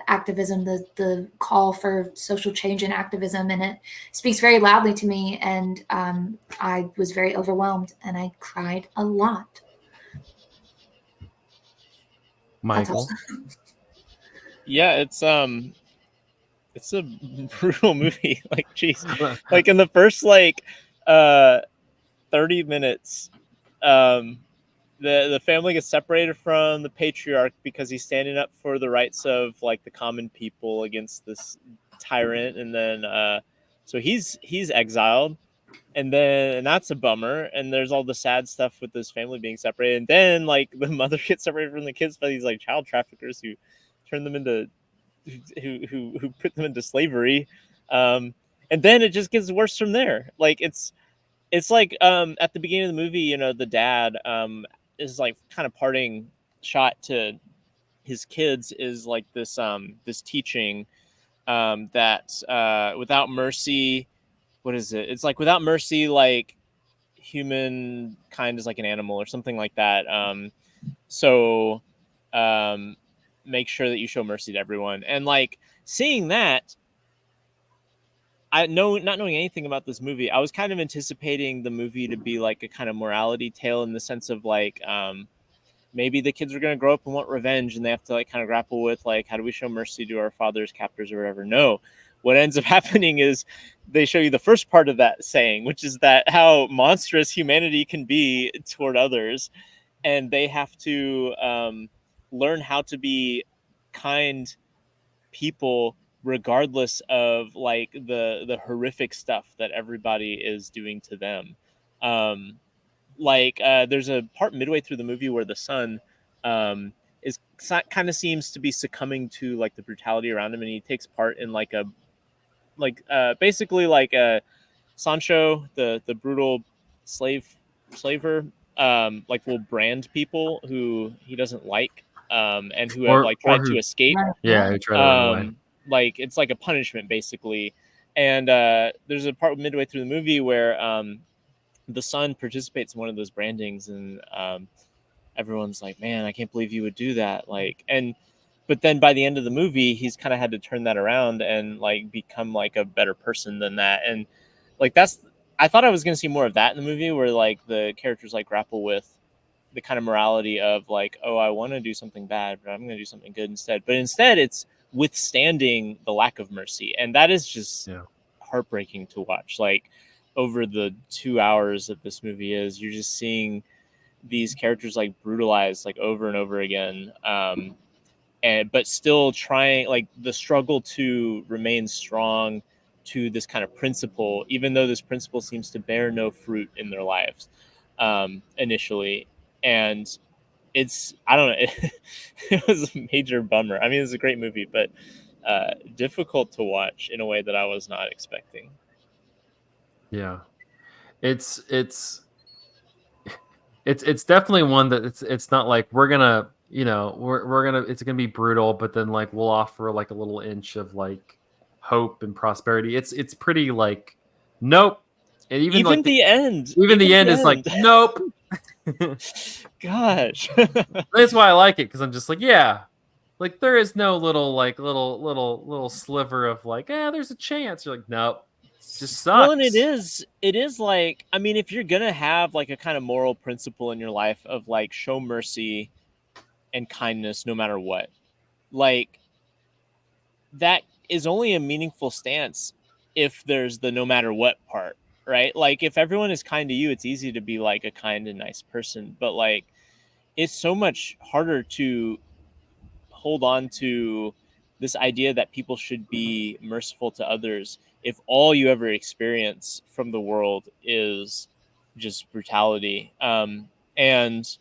activism, the call for social change and activism, and it speaks very loudly to me. And I was very overwhelmed, and I cried a lot. Michael. Yeah, it's a brutal movie. Like, geez, like in the first 30 minutes, the family gets separated from the patriarch because he's standing up for the rights of like the common people against this tyrant, and then so he's exiled, and that's a bummer. And there's all the sad stuff with this family being separated, and then like the mother gets separated from the kids by these like child traffickers who turn them into who put them into slavery, and then it just gets worse from there. Like it's like at the beginning of the movie, the dad is like kind of parting shot to his kids is like this this teaching that without mercy, what is it? It's like without mercy, like humankind is like an animal or something like that. So make sure that you show mercy to everyone. And like seeing that, not knowing anything about this movie, I was kind of anticipating the movie to be like a kind of morality tale in the sense of like maybe the kids are going to grow up and want revenge, and they have to like kind of grapple with like, how do we show mercy to our father's captors or whatever. No, what ends up happening is they show you the first part of that saying, which is that how monstrous humanity can be toward others, and they have to learn how to be kind people regardless of like the horrific stuff that everybody is doing to them. There's a part midway through the movie where the son is kind of seems to be succumbing to like the brutality around him, and he takes part in like a basically like a Sansho, the brutal slaver, like will brand people who he doesn't like, and who have like tried to escape. Yeah, who try to run away. Like it's like a punishment basically. And there's a part midway through the movie where the son participates in one of those brandings, and everyone's like, man, I can't believe you would do that. But then by the end of the movie, he's kind of had to turn that around and like become like a better person than that. And like I thought I was going to see more of that in the movie, where like the characters like grapple with the kind of morality of like, oh, I want to do something bad, but I'm going to do something good instead. But instead, it's withstanding the lack of mercy, and that is just heartbreaking to watch. Like over the 2 hours that this movie is, you're just seeing these characters like brutalized like over and over again, but still trying, like the struggle to remain strong to this kind of principle, even though this principle seems to bear no fruit in their lives initially. And I don't know, it was a major bummer. I mean, it's a great movie, but difficult to watch in a way that I was not expecting. Yeah, it's definitely one that it's not like we're gonna, it's gonna be brutal, but then like we'll offer like a little inch of like hope and prosperity. It's pretty like, nope. And even like the end, even the end is like, nope. Gosh. That's why I like it, because I'm just like, yeah, like there is no little sliver of like, there's a chance. You're like, nope. just sucks. Well, and it is like, I mean, if you're gonna have like a kind of moral principle in your life of like show mercy and kindness no matter what, like that is only a meaningful stance if there's the no matter what part, right? Like if everyone is kind to you, it's easy to be like a kind and nice person, but like it's so much harder to hold on to this idea that people should be merciful to others if all you ever experience from the world is just brutality. And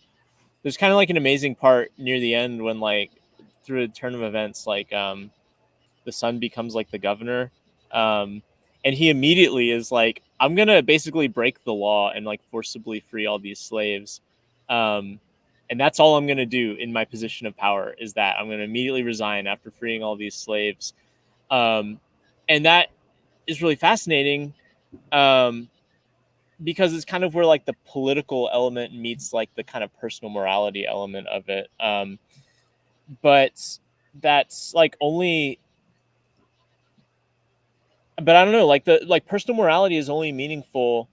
there's kind of like an amazing part near the end when like through a turn of events, like the son becomes like the governor, um, and he immediately is like, I'm gonna basically break the law and like forcibly free all these slaves, um, and that's all I'm gonna do in my position of power, is that I'm gonna immediately resign after freeing all these slaves, um, and that is really fascinating, um, because it's kind of where like the political element meets like the kind of personal morality element of it, but that's like only, but I don't know, like the like personal morality is only meaningful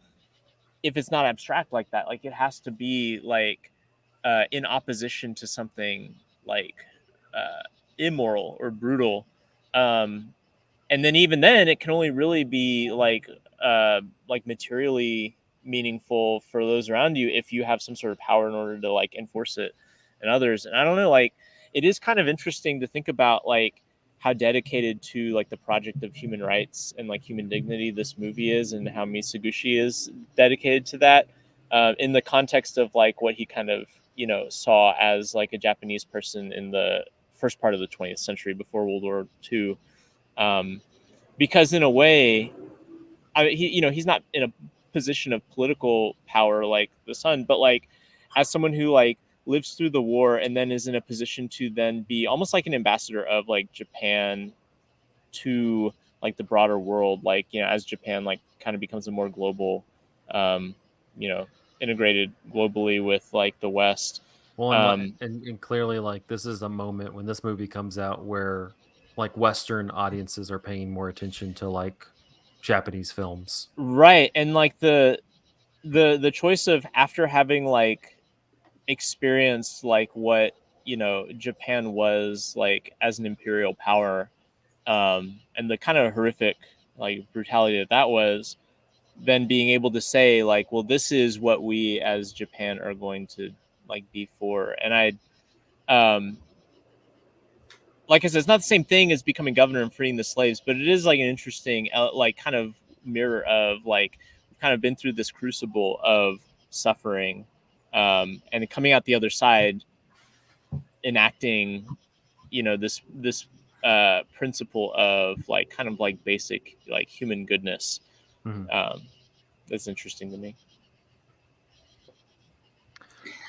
if it's not abstract like that. Like it has to be like in opposition to something like uh, immoral or brutal. Um, and then even then, it can only really be like materially meaningful for those around you if you have some sort of power in order to like enforce it in others. And I don't know, like it is kind of interesting to think about like how dedicated to like the project of human rights and like human dignity this movie is, and how Mizoguchi is dedicated to that, in the context of like what he kind of, you know, saw as like a Japanese person in the first part of the 20th century before World War II. um, because in a way, I mean, he, you know, he's not in a position of political power like the son, but like as someone who like lives through the war and then is in a position to then be almost like an ambassador of like Japan to like the broader world, like, you know, as Japan like kind of becomes a more global, um, you know, integrated globally with like the West. Well, Um, and clearly, like this is a moment when this movie comes out where like Western audiences are paying more attention to like Japanese films. right, and like the choice of, after having like experienced like what, you know, Japan was like as an imperial power, and the kind of horrific like brutality that that was, then being able to say like, well, this is what we as Japan are going to like be for. And um like I said, it's not the same thing as becoming governor and freeing the slaves, but it is like an interesting like kind of mirror of like we've kind of been through this crucible of suffering, and coming out the other side enacting, you know, this principle of like kind of like basic like human goodness. Mhm. um that's interesting to me.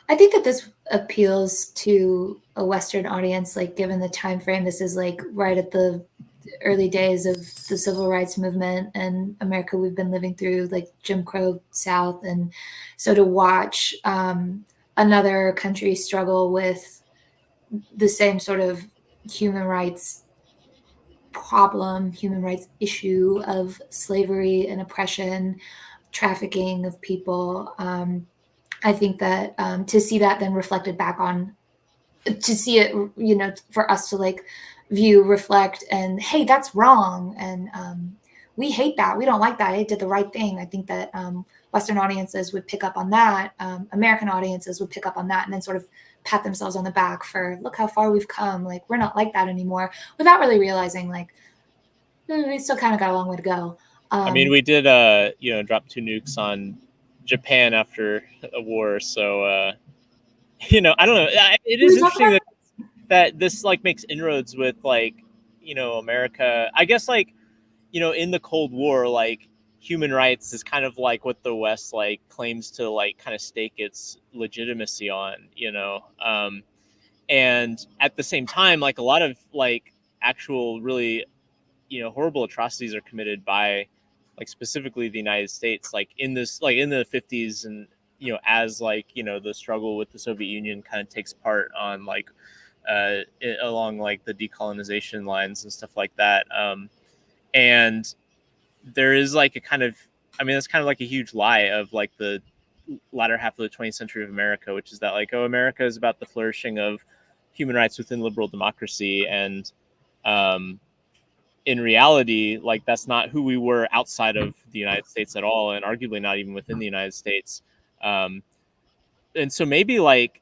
I think that this appeals to a Western audience, like given the time frame. This is like right at the early days of the civil rights movement in America. We've been living through like Jim Crow South, and so to watch another country struggle with the same sort of human rights problem, human rights issue of slavery and oppression, trafficking of people. I think that to see that then reflected back on, to see it, you know, for us to like view, reflect, and hey, that's wrong, and we hate that, we don't like that, it did the right thing. I think that Western audiences would pick up on that, American audiences would pick up on that, and then sort of pat themselves on the back for look how far we've come, like we're not like that anymore, without really realizing like we still kind of got a long way to go. I mean, we did you know, drop 2 nukes on Japan after a war, so you know, I don't know, it We is talked interesting about that this like makes inroads with like, you know, America, I guess, like, you know, in the Cold War, like human rights is kind of like what the West like claims to like kind of stake its legitimacy on, you know. And at the same time, like a lot of like actual really, you know, horrible atrocities are committed by like specifically the United States, like in this, like in the 50s, and you know, as like, you know, the struggle with the Soviet Union kind of takes part on like along like the decolonization lines and stuff like that. And there is like a kind of, I mean, that's kind of like a huge lie of like the latter half of the 20th century of America, which is that like, oh, America is about the flourishing of human rights within liberal democracy, and in reality, like that's not who we were outside of the United States at all, and arguably not even within the United States. Um, and so maybe like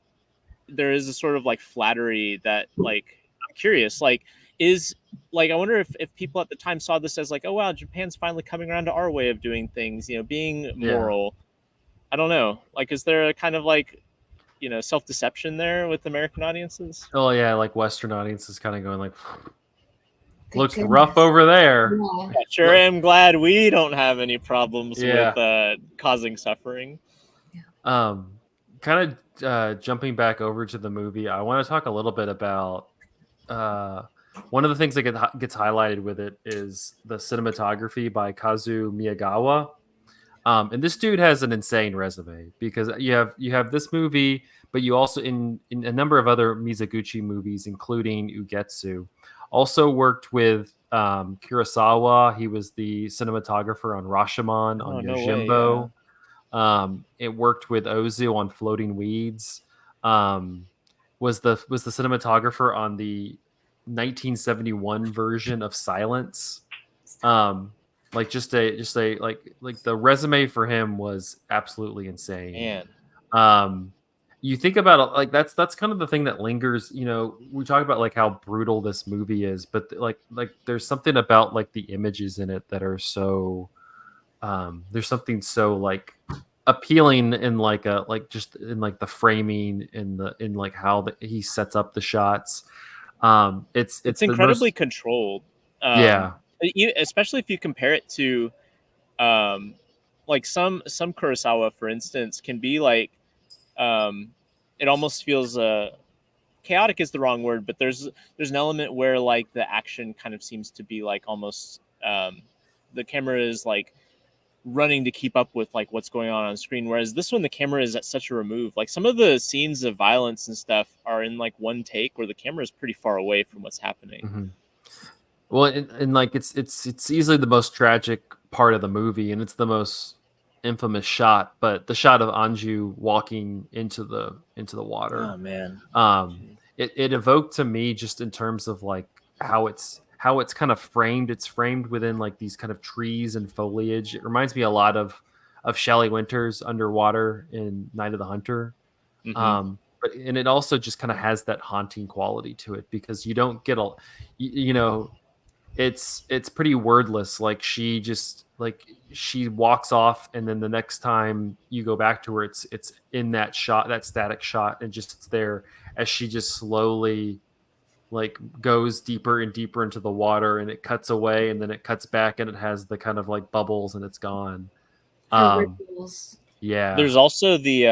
there is a sort of like flattery that like I'm curious, like is like I wonder if people at the time saw this as like, oh wow, Japan's finally coming around to our way of doing things, you know, being Yeah. moral. I don't know. Like, is there a kind of like, you know, self deception there with American audiences? Oh yeah, like Western audiences kind of going like, Thank looks rough goodness. over there. Yeah. I sure am glad we don't have any problems with Yeah. causing suffering. Um, kind of jumping back over to the movie, I want to talk a little bit about uh, one of the things that gets highlighted with it is the cinematography by Kazu Miyagawa. And this dude has an insane resume because you have this movie, but you also in a number of other Mizoguchi movies, including Ugetsu, also worked with Kurosawa. He was the cinematographer on Rashomon, on Oh no way! Yeah. Yojimbo. It worked with Ozu on Floating Weeds. Um, was the cinematographer on the 1971 version of Silence. Um, like just a like the resume for him was absolutely insane. Man. Um, you think about it, like that's kind of the thing that lingers. You know, we talk about like how brutal this movie is, but like there's something about like the images in it that are so there's something so like appealing in like a like just in like the framing in like how he sets up the shots. It's It's the incredibly most controlled. Um, yeah. Especially if you compare it to um, like some Kurosawa, for instance, can be like um, it almost feels chaotic is the wrong word, but there's an element where like the action kind of seems to be like almost the camera is like running to keep up with like what's going on screen, whereas this one the camera is at such a remove. Like some of the scenes of violence and stuff are in like one take where the camera is pretty far away from what's happening. Mhm. Well, and like it's easily the most tragic part of the movie, and it's the most infamous shot. But the shot of Anju walking into the Oh water, man. um, it evoked to me just in terms of like how it's kind of framed. It's framed within like these kind of trees and foliage. It reminds me a lot of Shelley Winters underwater in Night of the Hunter. Mm-hmm. But and it also just kind of has that haunting quality to it because you don't get a you know it's pretty wordless. Like she just like she walks off, and then the next time you go back to her, it's in that shot, that static shot, and just it's there as she just slowly like goes deeper and deeper into the water, and it cuts away, and then it cuts back, and it has the kind of like bubbles, and it's gone. Her Um, rituals. yeah. There's also the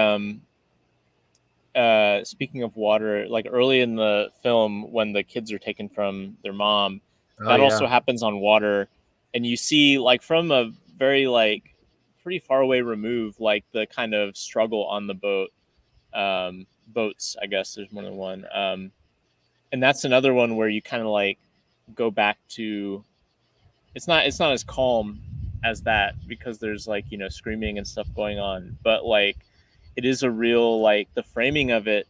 speaking of water, like early in the film when the kids are taken from their mom, Oh that also yeah. happens on water, and you see like from a very like pretty far away remove, like the kind of struggle on the boats. I guess there's more than one, and that's another one where you kind of like go back to it's not as calm as that because there's like, you know, screaming and stuff going on, but like it is a real like the framing of it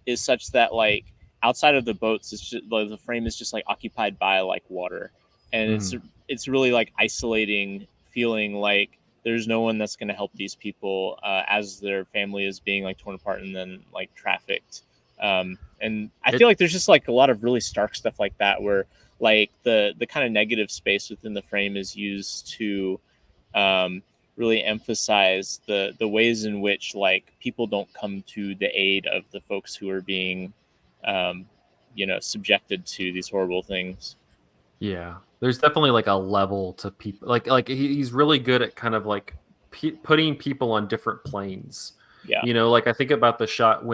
is such that like outside of the boats it's just like, the frame is just like occupied by like water, and Mhm. it's really like isolating feeling like there's no one that's going to help these people as their family is being like torn apart and then like trafficked. And I It feel like there's just like a lot of really stark stuff like that where like the kind of negative space within the frame is used to um, really emphasize the ways in which like people don't come to the aid of the folks who are being um, you know, subjected to these horrible things. Yeah, there's definitely like a level to people. Like he's really good at kind of like putting people on different planes. Yeah. You know, like I think about the shot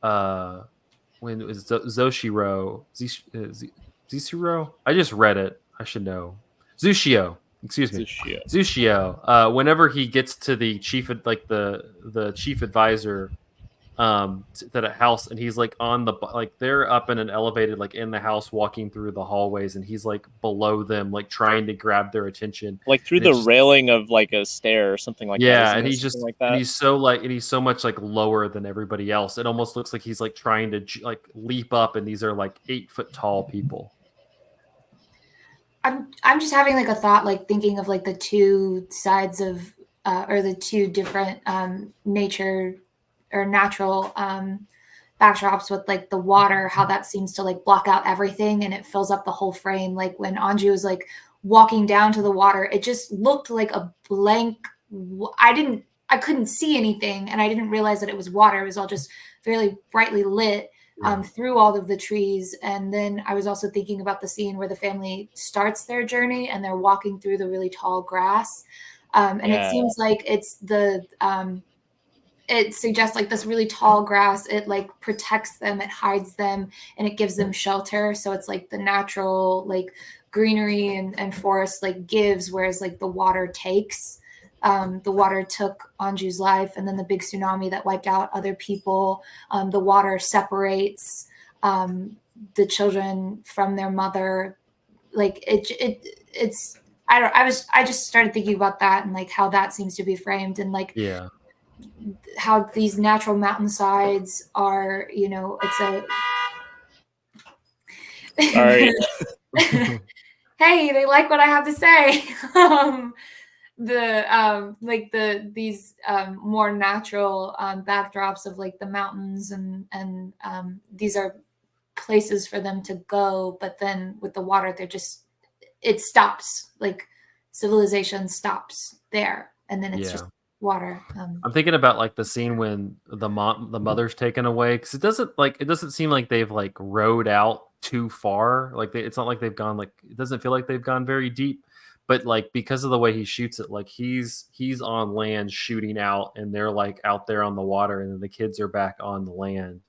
uh, when it was Zoshiro, Zishiro. I just read it. I should know. Zushio. Excuse me, Tsushio. Zushio. Whenever he gets to the chief, like the chief advisor, to the house, and he's like on the like they're up in an elevated like in the house walking through the hallways, and he's like below them like trying to grab their attention, like through and the it's just railing of like a stair or something like that. yeah, Isn't and it he's something just like that? and he's so much like lower than everybody else. It almost looks like he's like trying to like leap up, and these are like 8 foot tall people. I'm just having like a thought, like thinking of like the two sides of or the two different nature or natural backdrops with like the water, how that seems to like block out everything and it fills up the whole frame. Like when Anju was like walking down to the water, it just looked like a blank. I couldn't see anything, and I didn't realize that it was water. It was all just fairly brightly lit through all of the trees. And then I was also thinking about the scene where the family starts their journey and they're walking through the really tall grass. And it Yeah. seems like it's it suggests like this really tall grass. It like protects them, it hides them, and it gives them shelter. So it's like the natural like greenery and forest like gives, whereas like the water takes. The water took Anju's life, and then the big tsunami that wiped out other people. The water separates the children from their mother. Like it's I just started thinking about that and like how that seems to be framed, and like Yeah. how these natural mountainsides are, you know, Sorry. hey, they like what I have to say. These more natural backdrops of like the mountains, and these are places for them to go, but then with the water they're just, it stops, like civilization stops there, and then it's Yeah. just water. I'm thinking about like the scene when the mother's taken away, because it doesn't seem like they've like rowed out too far. Like it's not like they've gone like it doesn't feel like they've gone very deep, but like because of the way he shoots it, like he's on land shooting out, and they're like out there on the water, and then the kids are back on the land,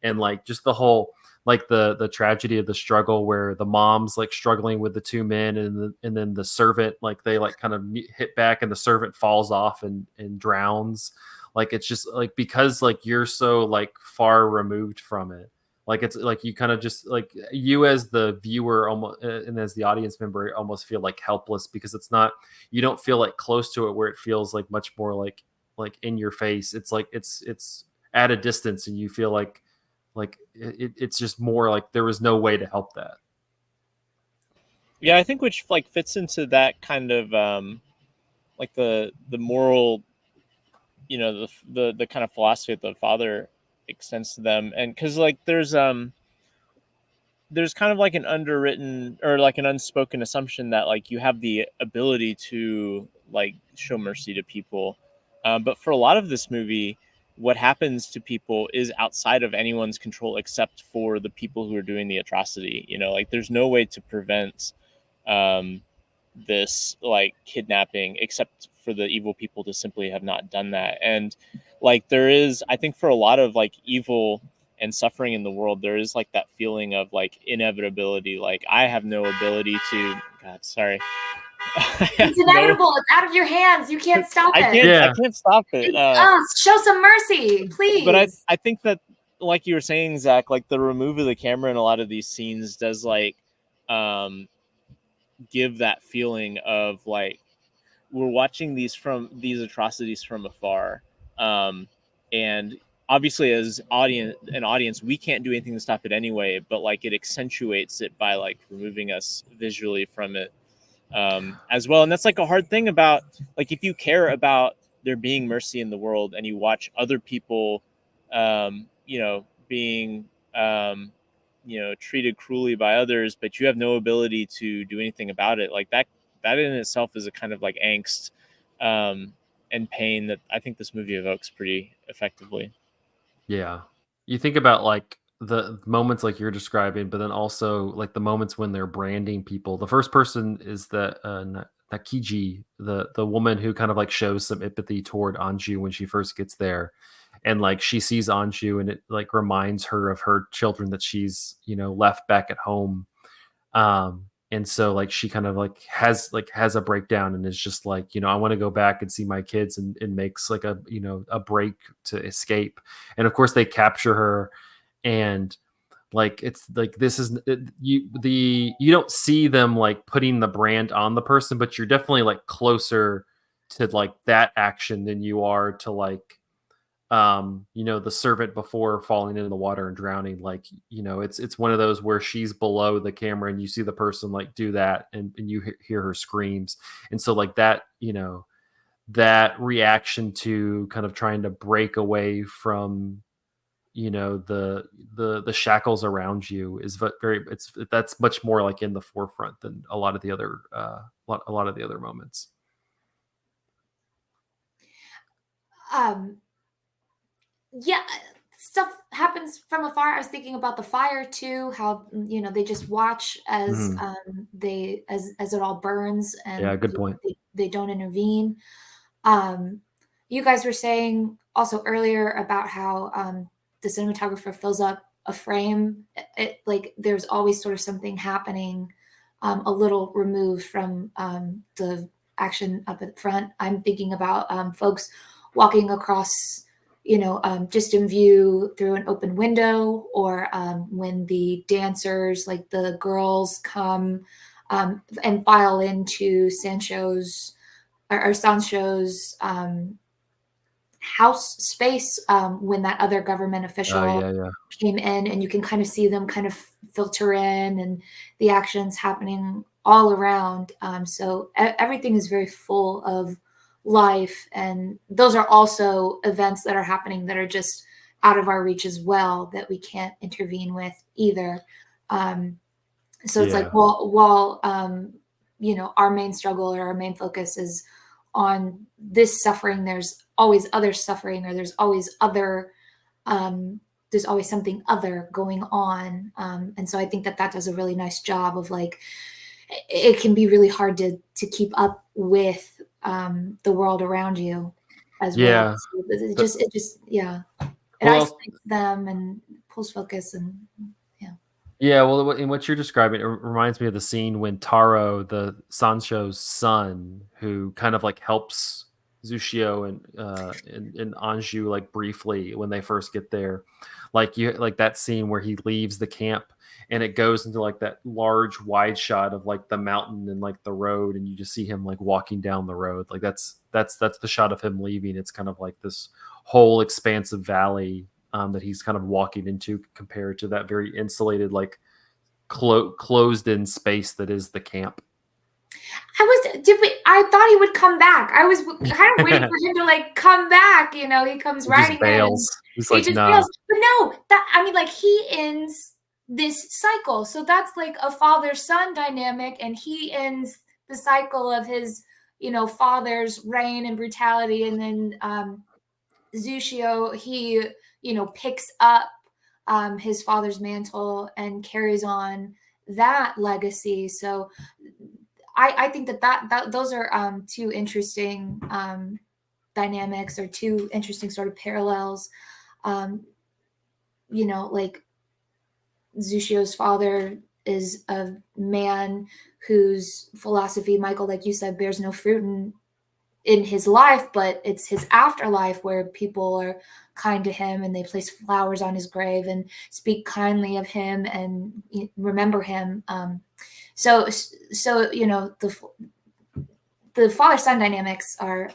and like just the whole like the tragedy of the struggle where the mom's like struggling with the two men, and then the servant like they like kind of hit back, and the servant falls off and drowns. Like it's just like because like you're so like far removed from it, like it's like you kind of just like you as the viewer almost and as the audience member almost feel like helpless, because it's not, you don't feel like close to it where it feels like much more like in your face. It's like it's at a distance, and you feel like it's just more like there was no way to help that. Yeah, I think which like fits into that kind of like the moral, you know, the kind of philosophy that the father extends to them. And because like there's kind of like an underwritten or like an unspoken assumption that like you have the ability to like show mercy to people, but for a lot of this movie, what happens to people is outside of anyone's control except for the people who are doing the atrocity. You know, like there's no way to prevent um, this like kidnapping except for the evil people to simply have not done that. And like there is, I think for a lot of like evil and suffering in the world, there is like that feeling of like inevitability. Like I have no ability to, God, sorry. It's inevitable. It's out of your hands. You can't stop it. I can't stop it. Show some mercy, please. But I think that, like you were saying, Zach, like the remove of the camera in a lot of these scenes does like give that feeling of like we're watching these atrocities from afar, and obviously as an audience we can't do anything to stop it anyway, but like it accentuates it by like removing us visually from it as well. And that's like a hard thing about like if you care about there being mercy in the world and you watch other people you know being you know treated cruelly by others, but you have no ability to do anything about it, like that in itself is a kind of like angst and pain that I think this movie evokes pretty effectively. Yeah. You think about like the moments like you're describing, but then also like the moments when they're branding people. The first person is the Nakiji, the woman who kind of like shows some empathy toward Anju when she first gets there. And like she sees Anju, and it like reminds her of her children that she's, you know, left back at home. And so like she kind of like has a breakdown and is just like, I want to go back and see my kids, and makes like a, a break to escape. And of course they capture her, and like it's like this is you don't see them like putting the brand on the person, but you're definitely like closer to like that action than you are to like the servant before falling into the water and drowning. Like, it's one of those where she's below the camera and you see the person like do that, and you hear her screams. And so like that, that reaction to kind of trying to break away from the shackles around you is very, that's much more like in the forefront than a lot of the other a lot of the other moments. Yeah, stuff happens from afar. I was thinking about the fire too, how they just watch as Mhm. as it all burns, Yeah, and good point. they don't intervene. um you guys were saying also earlier about how the cinematographer fills up a frame. Like there's always sort of something happening a little removed from the action up at front. I'm thinking about folks walking across, just in view through an open window, or when the dancers, like the girls, come and file into Sancho's house space, when that other government Oh official yeah, yeah. came in, and you can kind of see them kind of filter in, and the actions happening all around. So everything is very full of life, and those are also events that are happening that are just out of our reach as well, that we can't intervene with either. So it's like, Yeah. while our main struggle or our main focus is on this suffering, there's always other suffering, or um, there's always something other going on. And so I think that does a really nice job of like, it can be really hard to keep up with the world around you as well. Yeah. So it The, just it just yeah, it well, isolates them and pulls focus, and yeah. yeah, well, in what you're describing, it reminds me of the scene when Taro, the Sancho's son, who kind of like helps Zushio and Anju like briefly when they first get there, like you like that scene where he leaves the camp and it goes into like that large wide shot of like the mountain and like the road, and you just see him like walking down the road. Like that's the shot of him leaving. It's kind of like this whole expansive valley that he's kind of walking into, compared to that very insulated, like closed in space that is the camp. I thought he would come back. I was kind of waiting for him to like come back. He comes He just riding in bails. and He's he like, just nah. fails. But no, I mean, like, he ends this cycle. So that's like a father-son dynamic, and he ends the cycle of his, father's reign and brutality. And then Zushio, he, picks up his father's mantle and carries on that legacy. So I think that those are two interesting dynamics, or two interesting sort of parallels. Um, like Zushio's father is a man whose philosophy, Michael, like you said, bears no fruit in his life, but it's his afterlife where people are kind to him, and they place flowers on his grave and speak kindly of him and remember him. So the father son dynamics are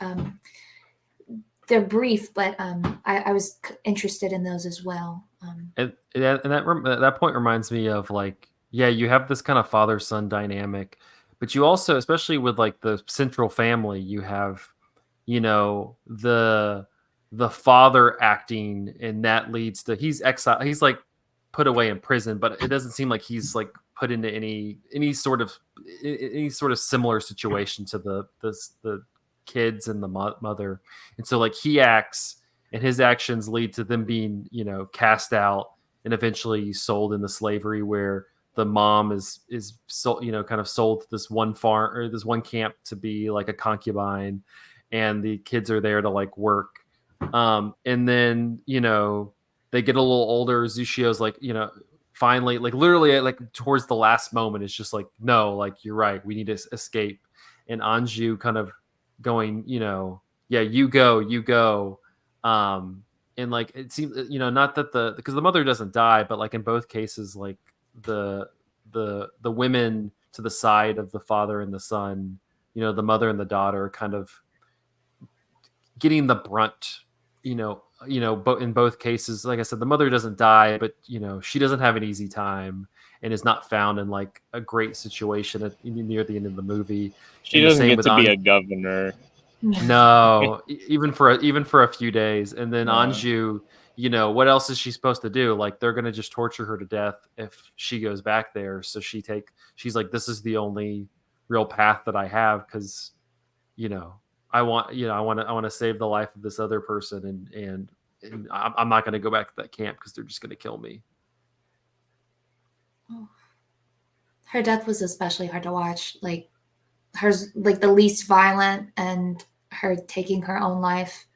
they're brief, but I was interested in those as well. And that point reminds me of like, yeah, you have this kind of father son dynamic, but you also, especially with like the central family, you have the father acting, and that leads to he's exiled, he's like put away in prison, but it doesn't seem like he's like put into any sort of similar situation to the kids and the mother. And so like he acts, and his actions lead to them being cast out and eventually sold into slavery, where the mom is sold, kind of sold to this one farm or this one camp to be like a concubine, and the kids are there to like work. And then they get a little older. Zushio's like finally, like literally, like towards the last moment, it's just like, no, like you're right, we need to escape. And Anju kind of going, yeah, you go. And like it seems, not that because the mother doesn't die, but like in both cases, like the the women to the side of the father and the son, the mother and the daughter, kind of getting the brunt, but in both cases, like I said, the mother doesn't die, but she doesn't have an easy time and is not found in like a great situation near the end of the movie. She And the doesn't same get with to be a governor. no, even for a few days. And then No. Anju, what else is she supposed to do? Like they're gonna just torture her to death if she goes back there. So she's like, this is the only real path that I have, because I want to save the life of this other person, and I'm not going to go back to that camp because they're just going to kill me. Her death was especially hard to watch. Like hers, like the least violent, and her taking her own life.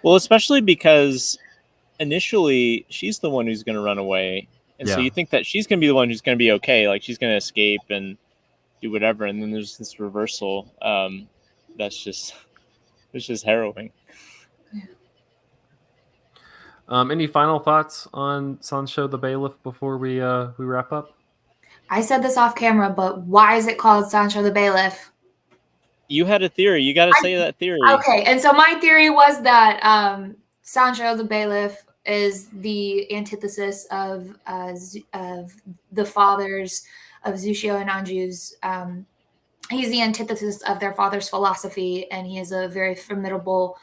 Well, especially because initially she's the one who's going to run away, and so Yeah. you think that she's going to be the one who's going to be okay, like she's going to escape and do whatever, and then there's this reversal. That's just it's just harrowing. Any final thoughts on Sansho the Bailiff before we wrap up? I said this off camera, but why is it called Sansho the Bailiff? You had a theory. You got to say that theory. Okay, and so my theory was that Sansho the Bailiff is the antithesis of the fathers of Zushio and Anju's. He's the antithesis of their father's philosophy, and he is a very formidable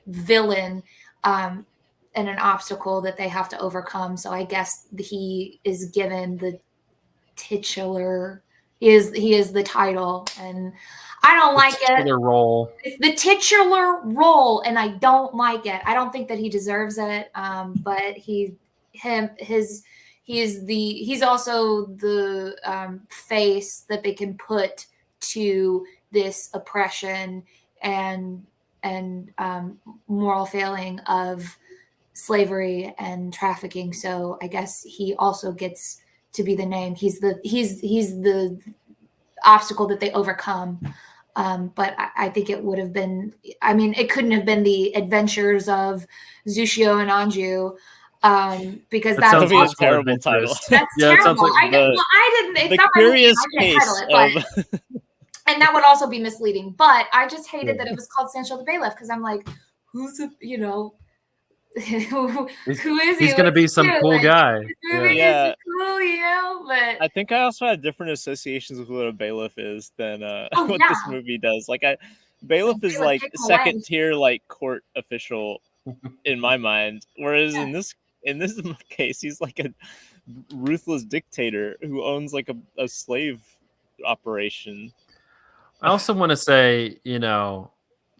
villain and an obstacle that they have to overcome. So I guess he is given the titular. He is the title, and I don't like it. Titular role. It's the titular role, and I don't like it. I don't think that he deserves it. But he's also the face that they can put to this oppression and moral failing of slavery and trafficking. So I guess he also gets to be the name. He's the obstacle that they overcome. But I think it would have been, it couldn't have been the adventures of Zushio and Anju, because That that's a terrible title. That's terrible. I didn't. It's not my name. I can't title it, but and that would also be misleading. But I just hated that it was called Sansho the Bailiff, because I'm like, who's who is he? He's gonna be some cool guy. Yeah. Cool, but I think I also had different associations with what a bailiff is than what this movie does. Like bailiff is like second tier, like court official in my mind, whereas in this case, he's like a ruthless dictator who owns like a slave operation. I also want to say,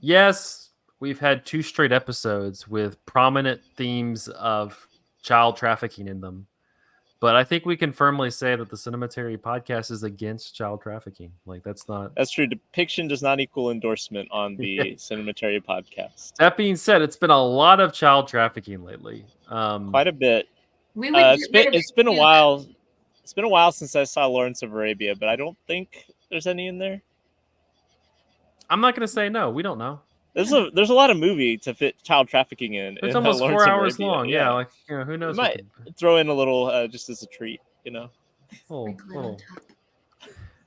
yes, we've had 2 straight episodes with prominent themes of child trafficking in them. But I think we can firmly say that the Cinematary podcast is against child trafficking. Like that's true. Depiction does not equal endorsement on the Cinematary podcast. That being said, it's been a lot of child trafficking lately. Quite a bit. It's been a while. It's been a while since I saw Lawrence of Arabia, but I don't think there's any in there. I'm not going to say no. We don't know. There's a lot of movie to fit child trafficking in. It's almost 4 hours long. Yeah, like who knows? You might throw in a little just as a treat, Little.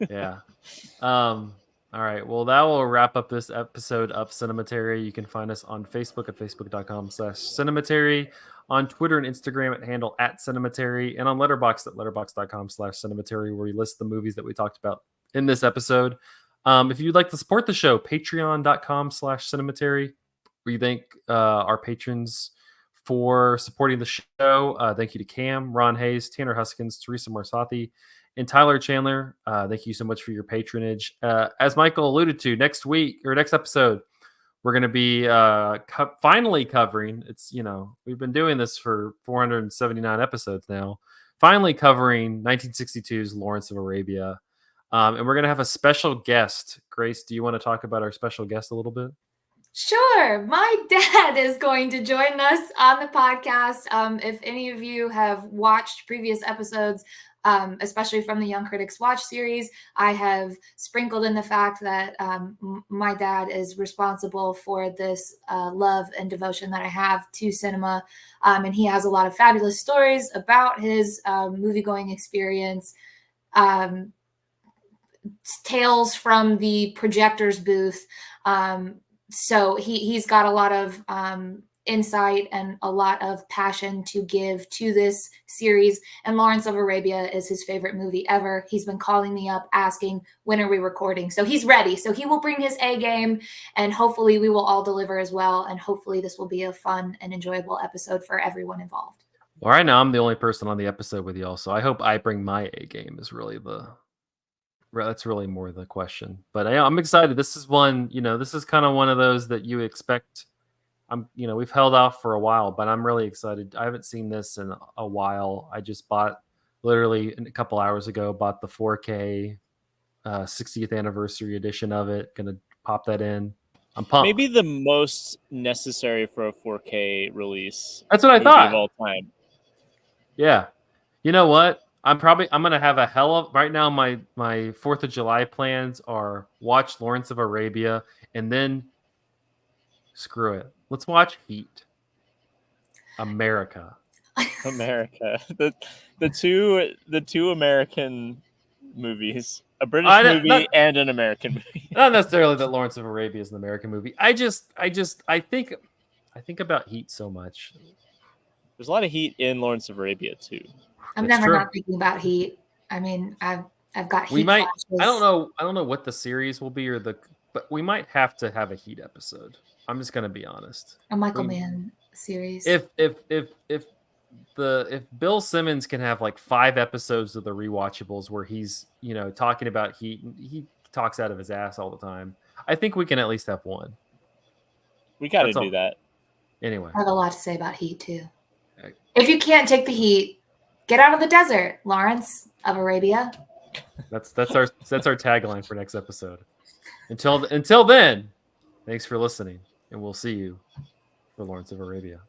Yeah. All right. Well, that will wrap up this episode of Cinematary. You can find us on Facebook at facebook.com/Cinematary, on Twitter and Instagram at handle @Cinematary, and on Letterboxd at letterboxd.com/Cinematary, where we list the movies that we talked about in this episode. If you'd like to support the show, patreon.com/Cinematary. We thank our patrons for supporting the show. Thank you to Cam, Ron Hayes, Tanner Huskins, Teresa Marsathi, and Tyler Chandler. Thank you so much for your patronage. As Michael alluded to, next episode, we're going to be finally covering. We've been doing this for 479 episodes now. Finally covering 1962's Lawrence of Arabia. And we're going to have a special guest. Grace, do you want to talk about our special guest a little bit? Sure. My dad is going to join us on the podcast. If any of you have watched previous episodes, especially from the Young Critics Watch series, I have sprinkled in the fact that my dad is responsible for this love and devotion that I have to cinema. And he has a lot of fabulous stories about his movie-going experience. Tales from the projector's booth. So he's got a lot of insight and a lot of passion to give to this series. And Lawrence of Arabia is his favorite movie ever. He's been calling me up asking, when are we recording? So he's ready. So he will bring his A game, and hopefully we will all deliver as well. And hopefully this will be a fun and enjoyable episode for everyone involved. Well, right now I'm the only person on the episode with y'all, so I hope I bring my A game. That's really more the question. But I'm excited. This is one, this is kind of one of those that you expect. We've held off for a while, but I'm really excited. I haven't seen this in a while. I just literally a couple hours ago, bought the 4K 60th anniversary edition of it. Gonna pop that in. I'm pumped. Maybe the most necessary for a 4K release. That's what I movie thought. Of all time. Yeah. You know what? I'm gonna have a hell of right now. My 4th of July plans are watch Lawrence of Arabia and then screw it. Let's watch Heat. America. The two American movies, a British movie and an American movie. Not necessarily that Lawrence of Arabia is an American movie. I think about Heat so much. There's a lot of heat in Lawrence of Arabia too. I'm never not thinking about Heat. I mean, I've got Heat. We might. I don't know what the series will be but we might have to have a Heat episode. I'm just gonna be honest. A Michael Mann series. If Bill Simmons can have like 5 episodes of the rewatchables where he's talking about Heat, and he talks out of his ass all the time, I think we can at least have one. We got to do that. Anyway, I have a lot to say about Heat too. If you can't take the heat, get out of the desert, Lawrence of Arabia. That's our tagline for next episode. Until then, thanks for listening, and we'll see you for Lawrence of Arabia.